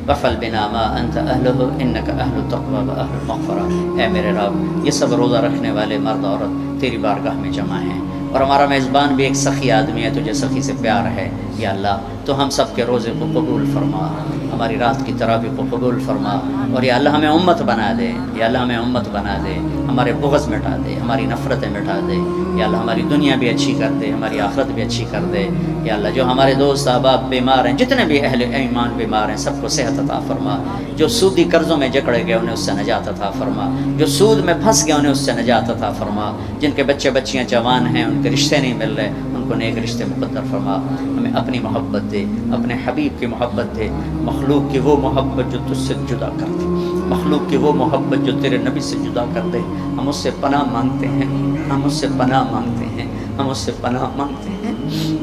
وفعل بنا ما انت اہلہ انک اہل التقوی و اہل المغفرہ۔ اے میرے رب، یہ سب روزہ رکھنے والے مرد عورت تیری بارگاہ میں جمع ہیں، اور ہمارا میزبان بھی ایک سخی آدمی ہے، تجھے سخی سے پیار ہے۔ یا اللہ تو ہم سب کے روزے کو قبول فرما، ہماری رات کی تراویح کو قبول فرما، اور یا اللہ ہمیں امت بنا دے، یا اللہ ہمیں امت بنا دے، ہمارے بغض مٹا دے، ہماری نفرتیں مٹا دے، یا اللہ ہماری دنیا بھی اچھی کر دے، ہماری آخرت بھی اچھی کر دے۔ یا اللہ جو ہمارے دوست احباب بیمار ہیں، جتنے بھی اہل ایمان بیمار ہیں، سب کو صحت عطا فرما۔ جو سودی قرضوں میں جکڑے گئے انہیں اس سے نجات عطا فرما، جو سود میں پھنس گئے انہیں اس سے نجات عطا فرما، جن کے بچے بچیاں جوان ہیں ان کے رشتے نہیں مل رہے ان کو نیک رشتے مقدر فرما، ہمیں اپنی محبت دے، اپنے حبیب کی محبت دے، مخلوق کی وہ محبت جو تجھ سے جدا کر دے، مخلوق کی وہ محبت جو تیرے نبی سے جدا کر دے۔ ہم اس سے پناہ مانگتے ہیں، ہم اس سے پناہ مانگتے ہیں، ہم اس سے پناہ مانگتے ہیں۔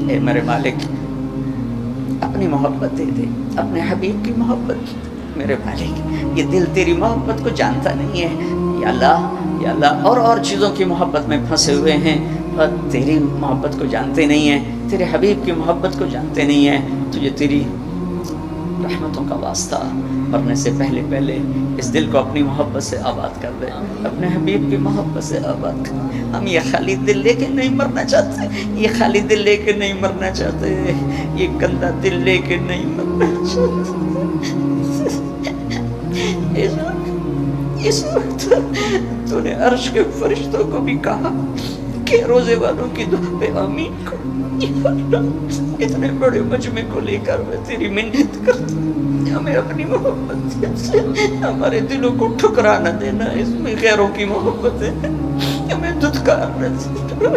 اے میرے مالک اپنی محبت دے دے، اپنے حبیب کی محبت۔ میرے مالک یہ دل تیری محبت کو جانتا نہیں ہے یا اللہ، یا اللہ، اور چیزوں کی محبت میں پھنسے ہوئے ہیں، اور تیری محبت کو جانتے نہیں ہیں، تیرے حبیب کی محبت کو جانتے نہیں ہیں۔ تجھے تیری رحمتوں کا واسطہ مرنے سے پہلے اس دل کو اپنی محبت سے آباد کر دے، اپنے حبیب کی محبت سے آباد کر دے۔ ہم یہ خالی دل لے کے نہیں مرنا چاہتے، یہ خالی دل لے کے نہیں مرنا چاہتے، یہ گندا دل لے کے نہیں مرنا چاہتے۔ اس وقت تو نے عرش کے فرشتوں کو بھی کہا کہ روزے والوں کی دعا پہ آمین کرو۔ اتنے بڑے مجمع کو لے کر میں تیری منت کرتا ہوں، ہمیں اپنی محبت سے ہمارے دلوں کو ٹھکرا نہ دینا، اس میں غیروں کی محبت ہے، ہمیں دھتکار نہ دینا،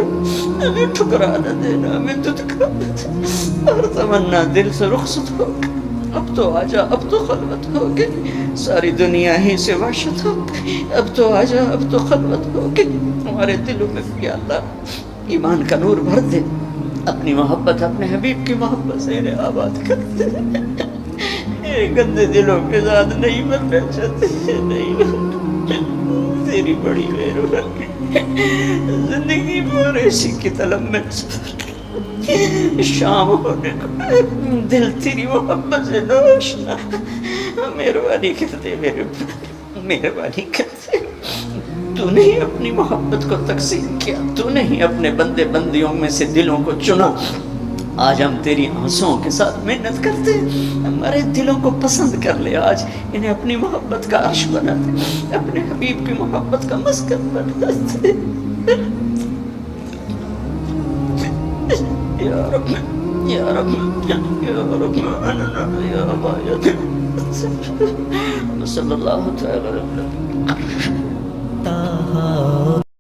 ہمیں ٹھکرا نہ دینا، ہمیں دھتکار نہ دینا۔ ہر تمنا دل سے رخصت ہو گئی، اب تو آجا، اب تو خلوت ہو گئی، ساری دنیا ہی سے وحشت ہو گئی، اب تو آجا، اب تو خلوت ہو گئی۔ ہمارے دلوں میں یا اللہ ایمان کا نور بھر دے، اپنی محبت اپنے حبیب کی محبت سے انہیں آباد کر دے۔ گندے دلوں کے ساتھ نہیں مرنا چاہتے، نہیں مرنا، تیری بڑی مہربانی، زندگی بھر اسی کی طلب میں شام ہونے کو دل تیری محبت سے نوشنا، مہربانی کر دے، مہربانی کر دے۔ تو نے ہی اپنی محبت کو تقسیم کیا، تو نے ہی اپنے بندے بندیوں میں سے دلوں کو چنا۔ آج ہم تیری آنسوؤں کے ساتھ محنت کرتے، ہمارے دلوں کو پسند کر لے، آج انہیں اپنی محبت کا عرش بنا دے، اپنے حبیب کی محبت کا مسکن بنا دے۔ یا رب، یا رب، یا رب، یا اللہ، یا صلی اللہ تعالی علیہ وسلم۔